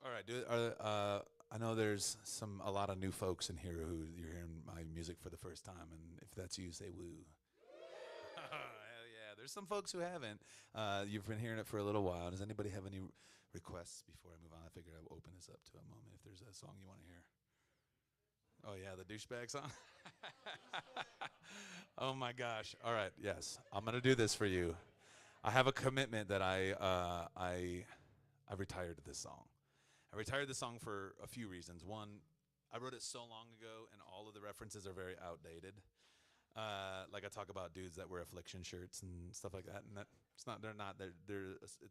All right, I know there's a lot of new folks in here who you're hearing my music for the first time, and if that's you, say woo. Hell yeah, there's some folks who haven't. You've been hearing it for a little while. Does anybody have any requests before I move on? I figured I would open this up to a moment if there's a song you want to hear. Oh yeah, the douchebag song? Oh my gosh. All right, yes. I'm going to do this for you. I have a commitment that I retired this song. I retired this song for a few reasons. One, I wrote it so long ago, and all of the references are very outdated. Like I talk about dudes that wear affliction shirts and stuff like that, and it's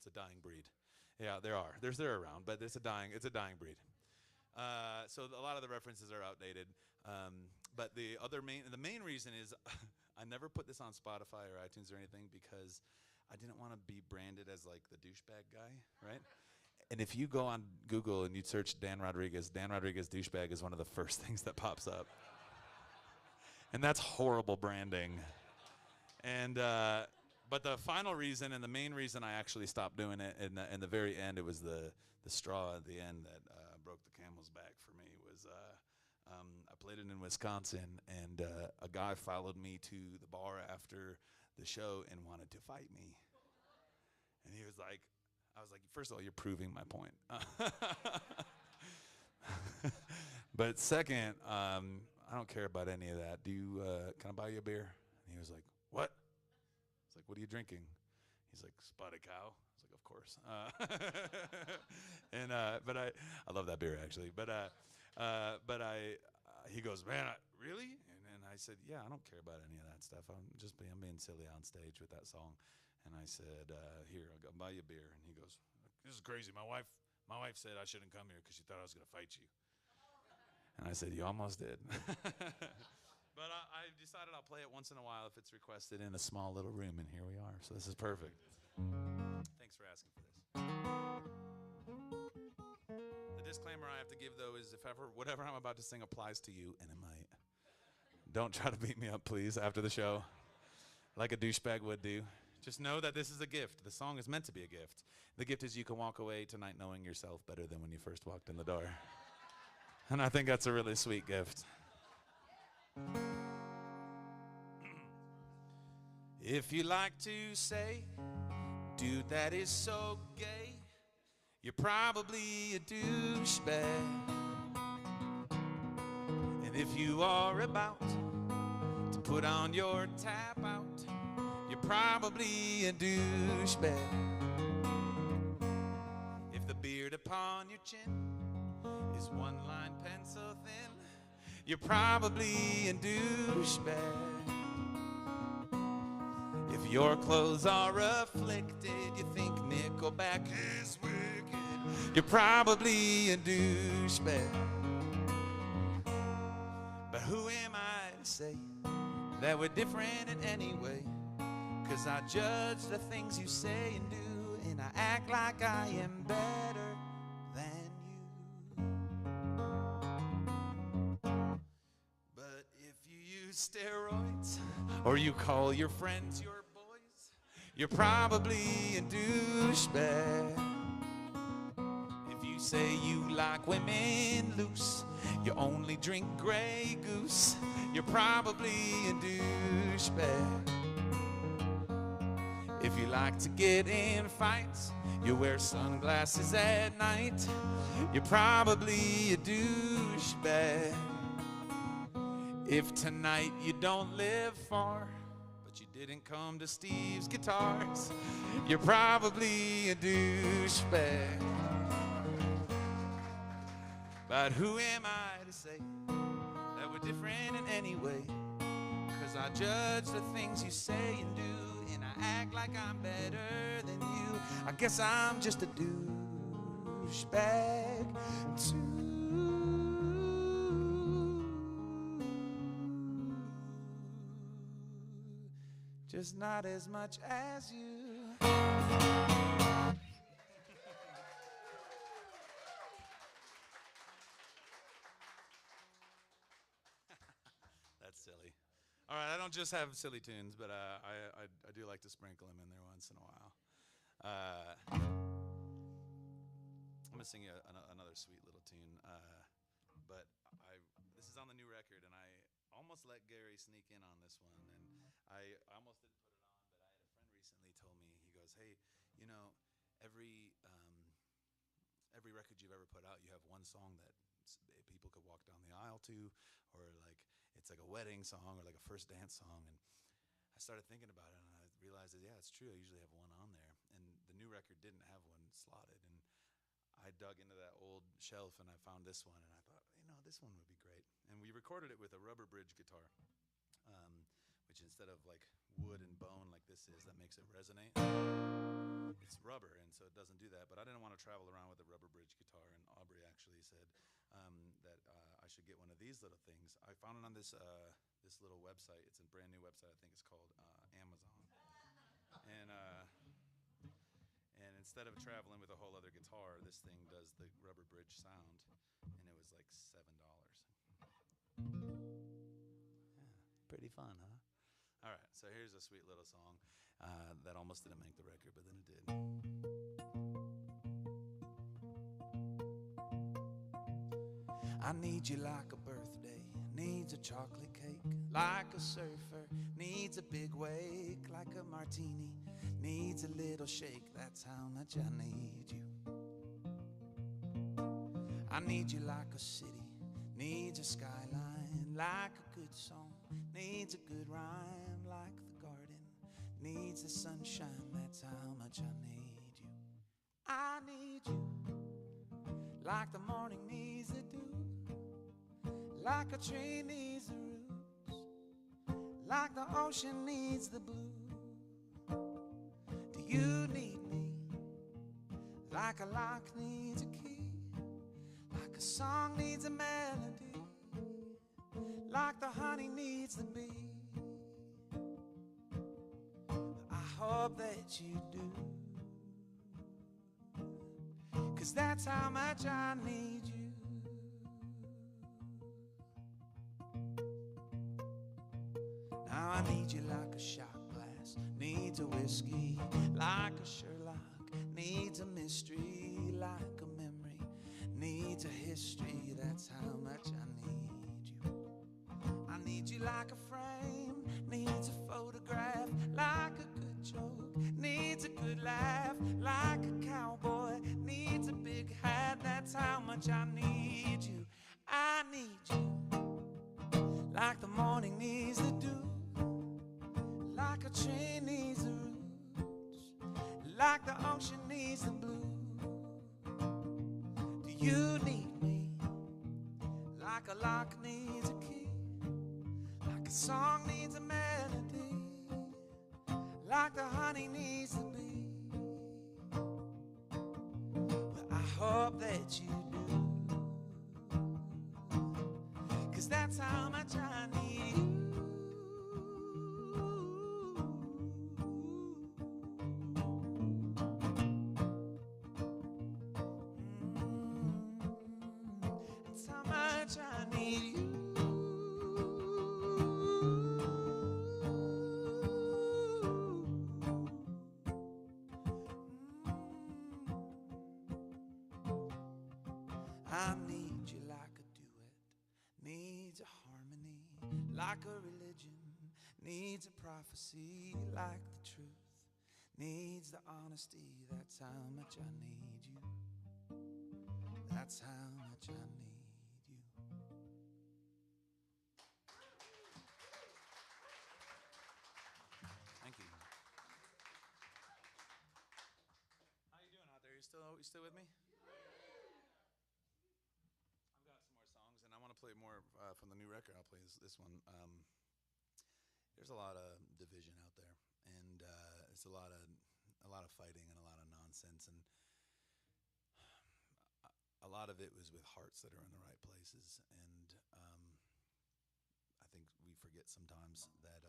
a dying breed. Yeah, they're around, but it's a dying breed. So a lot of the references are outdated. But the main reason is I never put this on Spotify or iTunes or anything because I didn't want to be branded as like the douchebag guy, right? And if you go on Google and you search Dan Rodriguez douchebag is one of the first things that pops up. And that's horrible branding. And But the final reason and the main reason I actually stopped doing it, in the very end, it was the straw at the end that broke the camel's back for me. Was I played it in Wisconsin, and a guy followed me to the bar after the show and wanted to fight me. And he was like, I was like, first of all, you're proving my point. But second, I don't care about any of that. Can I buy you a beer? And he was like, what? I was like, what are you drinking? He's like, Spotted Cow. I was like, of course. But I love that beer actually. He goes, man, really? And I said, yeah, I don't care about any of that stuff. I'm being silly on stage with that song. And I said, here, I'll go buy you a beer. And he goes, this is crazy. My wife said I shouldn't come here because she thought I was going to fight you. And I said, you almost did. But I decided I'll play it once in a while if it's requested in a small little room, and here we are. So this is perfect. Thanks for asking for this. The disclaimer I have to give, though, is if ever whatever I'm about to sing applies to you, and it might, don't try to beat me up, please, after the show, like a douchebag would do. Just know that this is a gift. The song is meant to be a gift. The gift is you can walk away tonight knowing yourself better than when you first walked in the door. And I think that's a really sweet gift. If you like to say, dude, that is so gay, you're probably a douchebag. And if you are about to put on your tap out, you're probably a douchebag. If the beard upon your chin is one line pencil thin, you're probably a douchebag. If your clothes are afflicted, you think Nickelback is wicked, you're probably a douchebag. But who am I to say that we're different in any way? 'Cause I judge the things you say and do, and I act like I am better than you. But if you use steroids, or you call your friends your boys, you're probably a douchebag. If you say you like women loose, you only drink Grey Goose, you're probably a douchebag. If you like to get in fights, you wear sunglasses at night, you're probably a douchebag. If tonight you don't live far, but you didn't come to Steve's Guitars, you're probably a douchebag. But who am I to say that we're different in any way? 'Cause I judge the things you say and do, and I act like I'm better than you. I guess I'm just a douchebag too. Just not as much as you. That's silly. All right, I don't just have silly tunes, but I do like to sprinkle them in there once in a while. I'm gonna sing you another sweet little tune, but this is on the new record, and I almost let Gary sneak in on this one, and I almost didn't put it on, but I had a friend recently told me, he goes, hey, you know, every record you've ever put out, you have one song that people could walk down the aisle to, or like it's like a wedding song or like a first dance song. And I started thinking about it, and I realized that, yeah, it's true. I usually have one on there, and the new record didn't have one slotted. And I dug into that old shelf, and I found this one, and I thought, you know, this one would be great. And we recorded it with a rubber bridge guitar, which instead of like wood and bone like this is, that makes it resonate. It's rubber, and so it doesn't do that. But I didn't want to travel around with a rubber bridge guitar, and Aubrey actually said that I should get one of these little things. I found it on this little website. It's a brand new website. I think it's called Amazon. And instead of traveling with a whole other guitar, this thing does the rubber bridge sound, and it was like $7. Yeah, pretty fun, huh? All right, so here's a sweet little song that almost didn't make the record, but then it did. I need you like a birthday needs a chocolate cake, like a surfer needs a big wake, like a martini needs a little shake. That's how much I need you. I need you like a city needs a skyline, like a good song needs a good rhyme, like the garden needs the sunshine. That's how much I need you. I need you like the morning needs the dew, like a tree needs the roots, like the ocean needs the blue. Do you need me like a lock needs a key, like a song needs a melody, like the honey needs the bee? I hope that you do, 'cause that's how much I need you. Now I need you like a shot glass needs a whiskey, like a Sherlock needs a mystery, like a memory needs a history. That's how much I need you. I need you like a frame needs a photograph, like a good joke needs a good laugh, like a cowboy needs a big hat. That's how much I need you. I need you like the morning needs the dew, like a tree needs the roots, like the ocean needs the blue. Do you need me like a lock needs a key, like a song needs a melody, like the honey needs the bee? Well, I hope that you do, 'cause that's how much I need you. That's how much I need you. I need you like a duet needs a harmony, like a religion needs a prophecy, like the truth needs the honesty. That's how much I need you. That's how much I need you. Thank you. How you doing out there? You still with me? I've got some more songs, and I want to play more from the new record. I'll play this one. There's a lot of division out there, and it's a lot of fighting and a lot of nonsense, and a lot of it was with hearts that are in the right places. And I think we forget sometimes that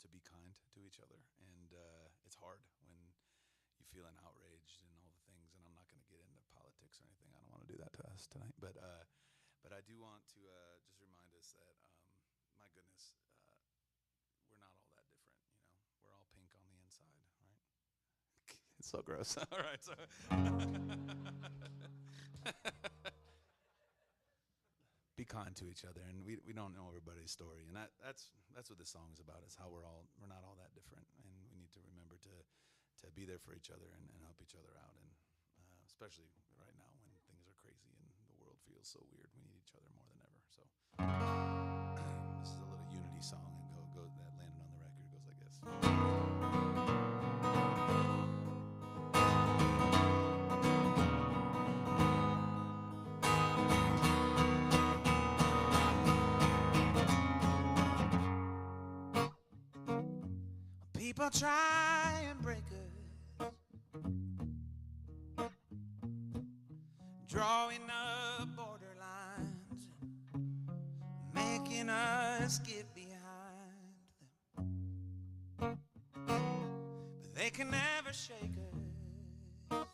to be kind to each other, and it's hard when you feeling outraged and all the things. And I'm not going to get into politics or anything. I don't want to do that to us tonight, but I do want to just remind us that my goodness, we're not all that different. We're all pink on the inside, right? It's so gross. All right, so be kind to each other, and we don't know everybody's story, and that's what this song is about. Is how we're not all that different, and we need to remember to be there for each other and help each other out, and especially right now when things are crazy and the world feels so weird. We need each other more than ever. So this is a little unity song, and go that landed on the record. It goes like this. People try and break us, drawing up borderlines, making us get behind them, but they can never shake us,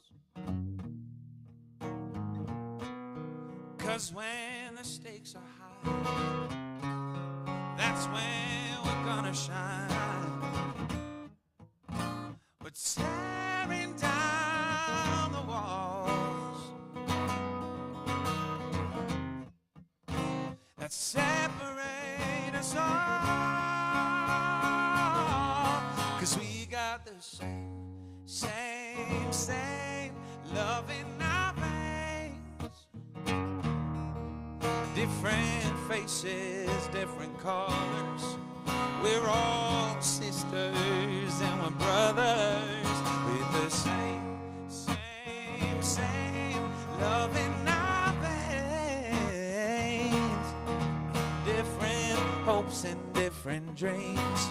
'cause when the stakes are high, that's when we're gonna shine. all, 'cause we got the same love in our veins. Different faces, different colors. We're all sisters and we're brothers with the same love in our veins. Different hopes and different dreams,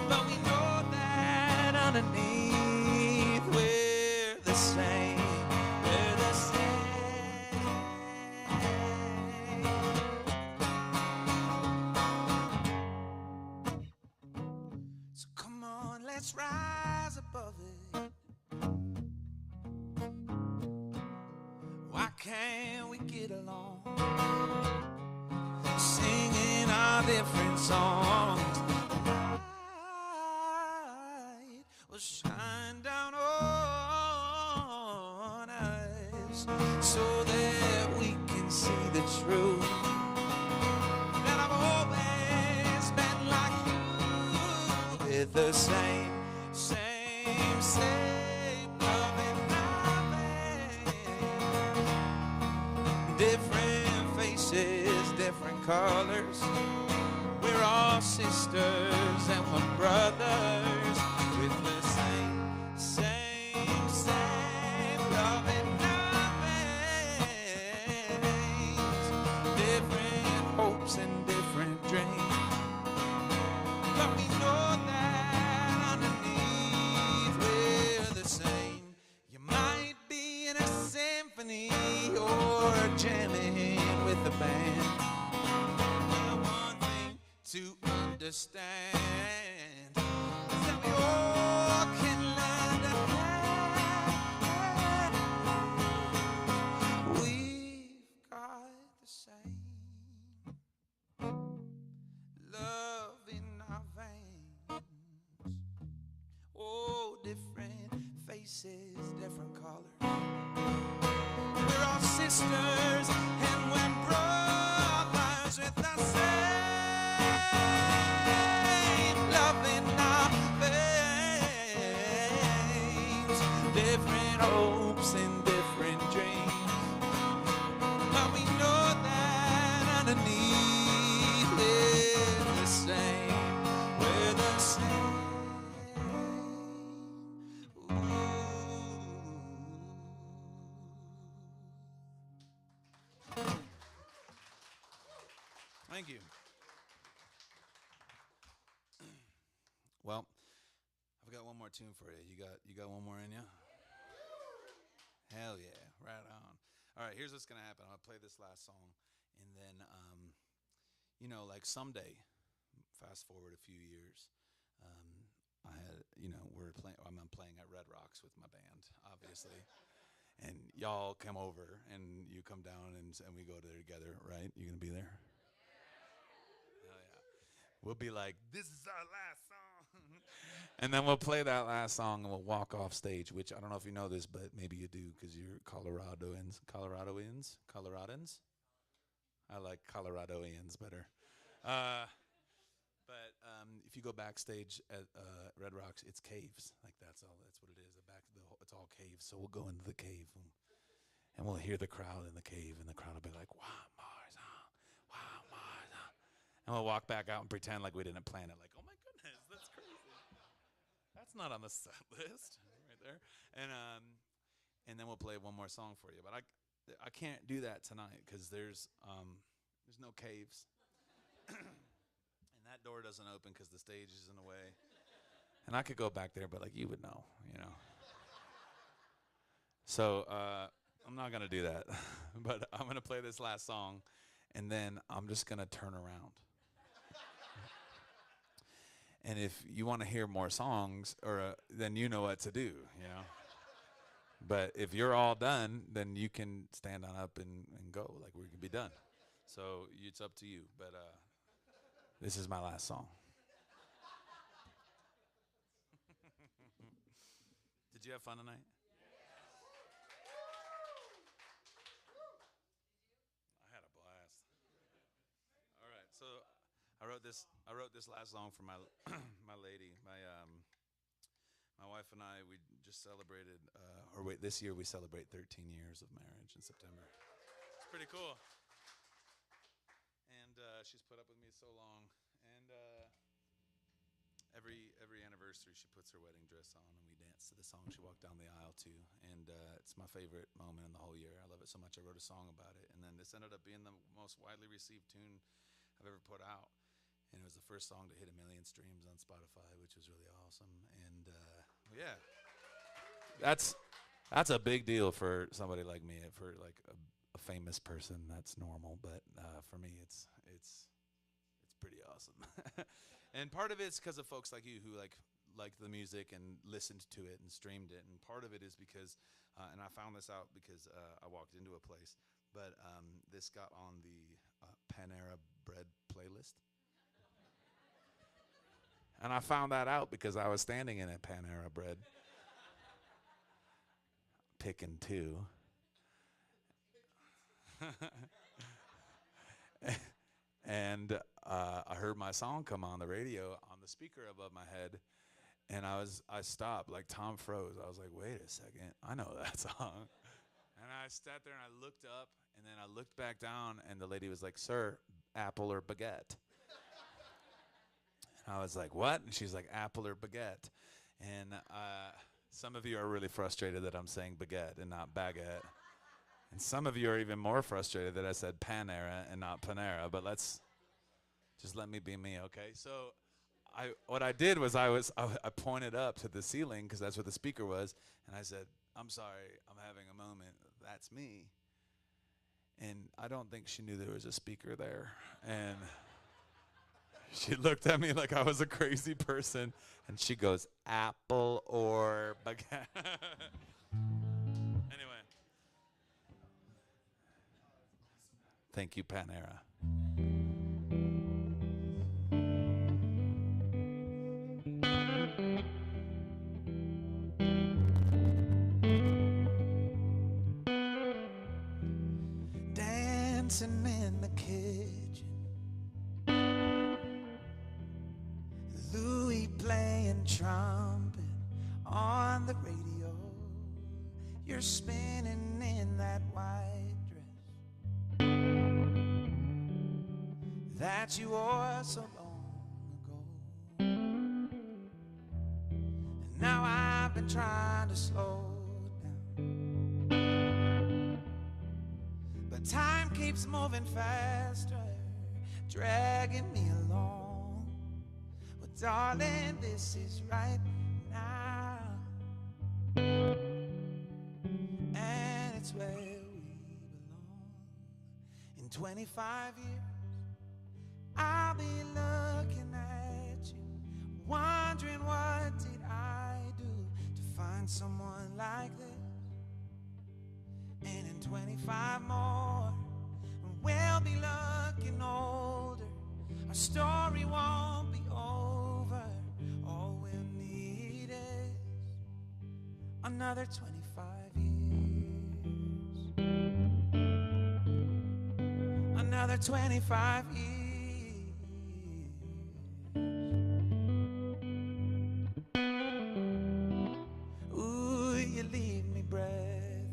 but we know that underneath we're the same. We're the same. So come on, let's rise above it. Why can't we get along? Singing our different songs. Light will shine down on us so that we can see the truth. That I've always been like you, with the same love in our veins. Different faces, different colors. We're all sisters and we're brothers with the same love in our veins. Different hopes and different dreams, but we know that underneath we're the same. You might be in a symphony or jamming with the band. The one thing to understand is that we all can learn to have. We've got the same love in our veins. Oh, different faces, different colors. We're all sisters and we're brothers with the same love in our veins. Different hopes and different dreams, but we know that underneath we're the same. We're the same. Thank you. Well, I've got one more tune for you. You got one more in you? Hell yeah, right on. All right, here's what's gonna happen. I'll play this last song, and then like someday, fast forward a few years, I had I'm playing at Red Rocks with my band, obviously. And y'all come over and you come down and we go there together, right? You gonna be there? Hell yeah. We'll be like, this is our last song. And then we'll play that last song and we'll walk off stage, which I don't know if you know this, but maybe you do because you're Coloradoans. Coloradans? I like Coloradoans better. But if you go backstage at Red Rocks, it's caves. Like that's what it is. It's all caves. So we'll go into the cave and we'll hear the crowd in the cave, and the crowd will be like, "Wow, Mars, wow, Mars." And we'll walk back out and pretend like we didn't plan it. Like, oh my goodness, that's crazy. That's not on the set list right there. And then we'll play one more song for you. But I can't do that tonight because there's no caves. And that door doesn't open because the stage is in the way. And I could go back there, but like you would know. So I'm not going to do that. But I'm going to play this last song, and then I'm just going to turn around. And if you want to hear more songs, then you know what to do, But if you're all done, then you can stand on up and go. Like, we can be done. So it's up to you. But this is my last song. Did you have fun tonight? I had a blast. All right, so I wrote this last song for my my lady. My wife and I, we just celebrated, this year we celebrate 13 years of marriage in September. It's pretty cool. And she's put up with me so long. And every anniversary, she puts her wedding dress on, and we dance to the song she walked down the aisle to. And it's my favorite moment in the whole year. I love it so much I wrote a song about it. And then this ended up being the most widely received tune I've ever put out. And it was the first song to hit 1 million streams on Spotify, which was really awesome. And yeah, that's a big deal for somebody like me. For like a famous person, that's normal. But for me, it's pretty awesome. And part of it's because of folks like you who like the music and listened to it and streamed it. And part of it is because, and I found this out because I walked into a place, but this got on the Panera Bread playlist. And I found that out because I was standing in a Panera Bread picking two. And I heard my song come on the radio on the speaker above my head, and I stopped, like Tom froze. I was like, wait a second, I know that song. And I sat there and I looked up, and then I looked back down, and the lady was like, sir, apple or baguette? And I was like, what? And she's like, apple or baguette? And some of you are really frustrated that I'm saying baguette and not baguette. And some of you are even more frustrated that I said Panera and not Panera, but just let me be me, okay? So what I did was I pointed up to the ceiling because that's where the speaker was, and I said, I'm sorry, I'm having a moment. That's me. And I don't think she knew there was a speaker there. And she looked at me like I was a crazy person, and she goes, apple or baguette? Anyway. Thank you, Panera. Dancing in the kitchen, Louis playing trumpet on the radio. You're spinning in that white dress that you wore so long ago. And now I've been trying to slow down, but time keeps moving faster, dragging me along. Well, darling, this is right now, and it's where we belong. In 25 years I'll be looking at you, wondering what did I do to find someone like this. And in 25 more, we'll be looking older. Our story won't be over. All we'll need is another 25 years. Another 25 years. Ooh, you leave me breathless.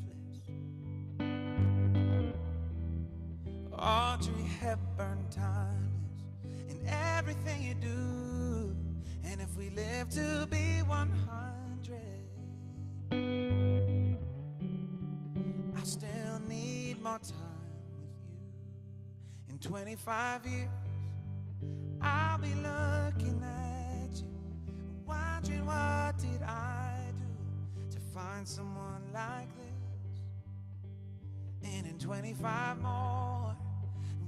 Audrey Hepburn timeless in everything you do. And if we live to be 100, I still need more time with you. In 25 years I'll be looking at you, wondering what did I do to find someone like this. And in 25 more,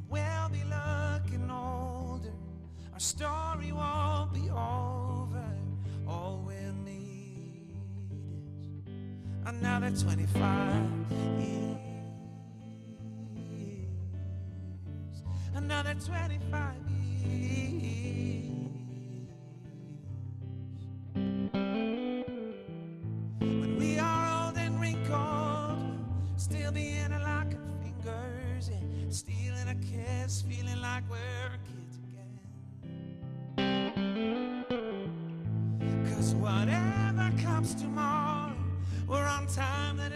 we'll be looking older. Our story won't be over. All we'll need is another 25 years. Another 25 years. When we are old and wrinkled, we'll still be interlocking fingers and stealing a kiss, feeling like we're kids again.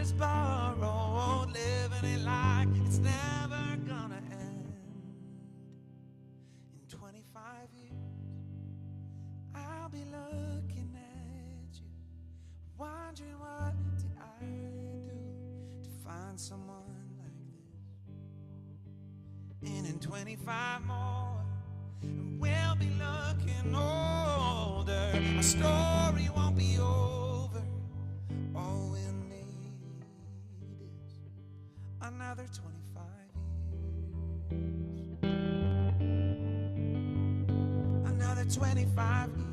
is borrowed, living it like it's never gonna end. In 25 years, I'll be looking at you, wondering what did I do to find someone like this. And in 25 more, we'll be looking older. Our story won't be over. All we'll need is another 25 years. Another 25 years.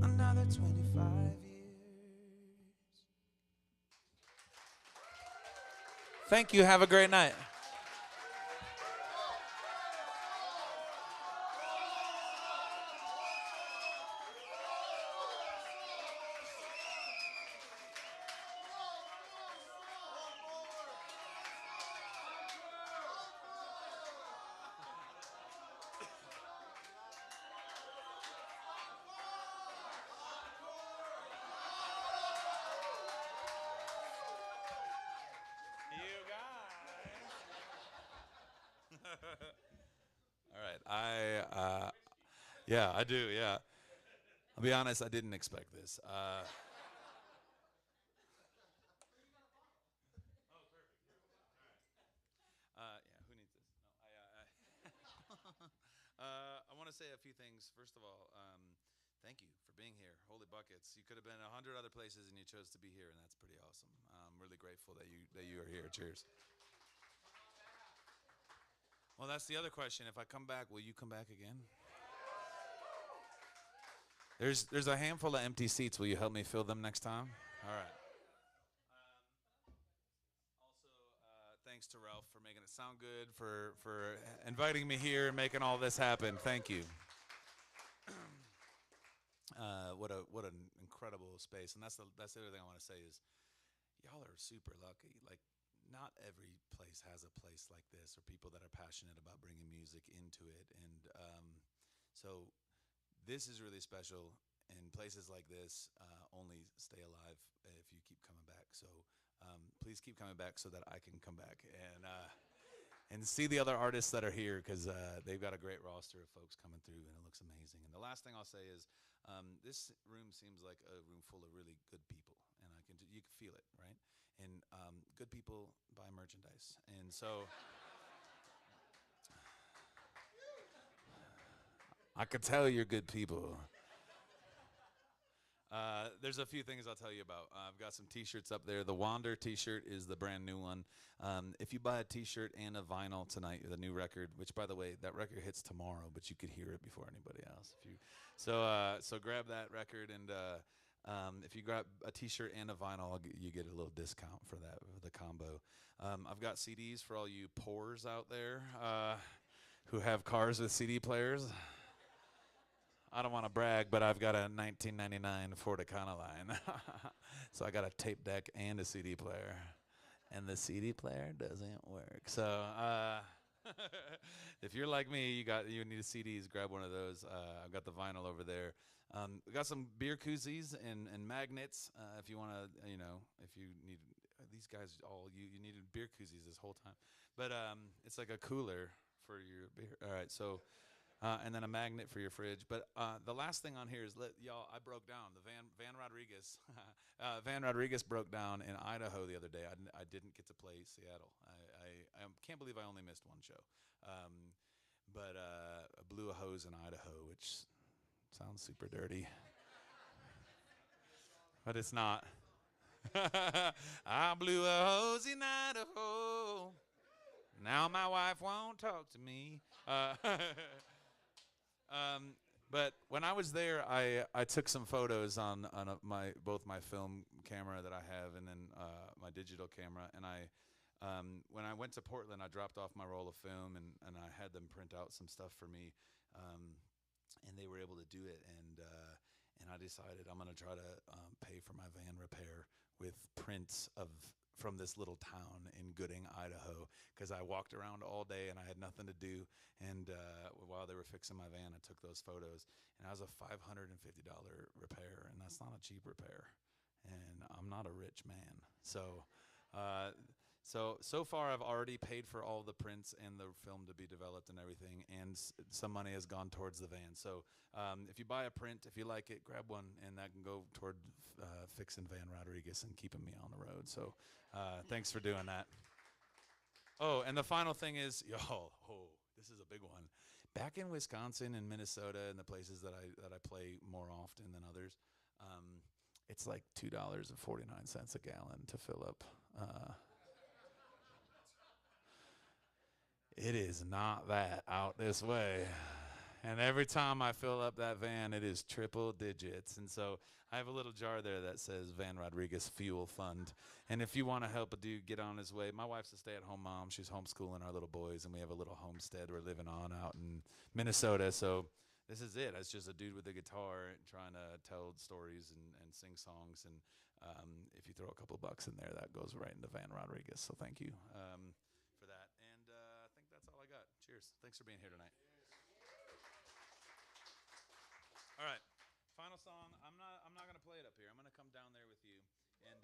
Another 25 years. Thank you. Have a great night. All right, yeah, I do, yeah. I'll be honest, I didn't expect this. Yeah, who needs this? No, I want to say a few things. First of all, thank you for being here. Holy buckets! You could have been 100 other places, and you chose to be here, and that's pretty awesome. I'm really grateful that you are here. Cheers. Well, that's the other question. If I come back, will you come back again? There's a handful of empty seats. Will you help me fill them next time? All right. Also, thanks to Ralph for making it sound good, for inviting me here and making all this happen. Thank you. What an incredible space. And that's the other thing I want to say is, y'all are super lucky. Like, not every place has a place like this, or people that are passionate about bringing music into it. And so this is really special, and places like this only stay alive if you keep coming back. So please keep coming back so that I can come back and see the other artists that are here, because they've got a great roster of folks coming through, and it looks amazing. And the last thing I'll say is, this room seems like a room full of really good people, and you can feel it, right? And good people buy merchandise. And so I could tell you're good people. There's a few things I'll tell you about. I've got some t-shirts up there. The Wander t-shirt is the brand new one. If you buy a t-shirt and a vinyl tonight, the new record, which, by the way, that record hits tomorrow, but you could hear it before anybody else. So grab that record, and if you grab a t-shirt and a vinyl, you get a little discount for that, for the combo. I've got CDs for all you poors out there who have cars with CD players. I don't want to brag, but I've got a 1999 Ford Econoline. So I got a tape deck and a CD player. And the CD player doesn't work. So if you're like me, you need a CDs, grab one of those. I've got the vinyl over there. We got some beer koozies and magnets. If you want to, if you need, these guys you needed beer koozies this whole time. But it's like a cooler for your beer. All right, so. And then a magnet for your fridge. But the last thing on here is, I broke down. The Van Rodriguez, Van Rodriguez broke down in Idaho the other day. I didn't get to play Seattle. I can't believe I only missed one show. But I blew a hose in Idaho, which sounds super dirty. But it's not. I blew a hose in Idaho. Now my wife won't talk to me. But when I was there, I took some photos on both my film camera that I have and then my digital camera. And when I went to Portland, I dropped off my roll of film and I had them print out some stuff for me, and they were able to do it. And I decided I'm going to try to pay for my van repair with prints from this little town in Gooding, Idaho, because I walked around all day and I had nothing to do. And while they were fixing my van, I took those photos, and that was a $550 repair, and that's not a cheap repair. And I'm not a rich man, so. So far, I've already paid for all the prints and the film to be developed and everything, and some money has gone towards the van. So if you buy a print, if you like it, grab one, and that can go toward fixing Van Rodriguez and keeping me on the road. So thanks for doing that. Oh, and the final thing is, this is a big one. Back in Wisconsin and Minnesota and the places that I play more often than others, it's like $2.49 a gallon to fill up. It is not that out this way. And every time I fill up that van, it is triple digits. And so I have a little jar there that says Van Rodriguez Fuel Fund. And if you want to help a dude get on his way, my wife's a stay-at-home mom. She's homeschooling our little boys, and we have a little homestead we're living on out in Minnesota. So this is it. It's just a dude with a guitar trying to tell stories and sing songs. And if you throw a couple bucks in there, that goes right into Van Rodriguez. So thank you for that. And I think that's all I got. Cheers. Thanks for being here tonight. All right. Final song. I'm not going to play it up here. I'm going to come down there with you. And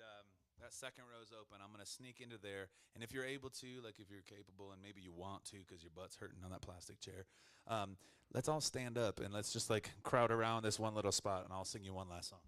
that second row is open. I'm going to sneak into there. And if you're able to, like if you're capable and maybe you want to because your butt's hurting on that plastic chair, let's all stand up and let's just like crowd around this one little spot, and I'll sing you one last song.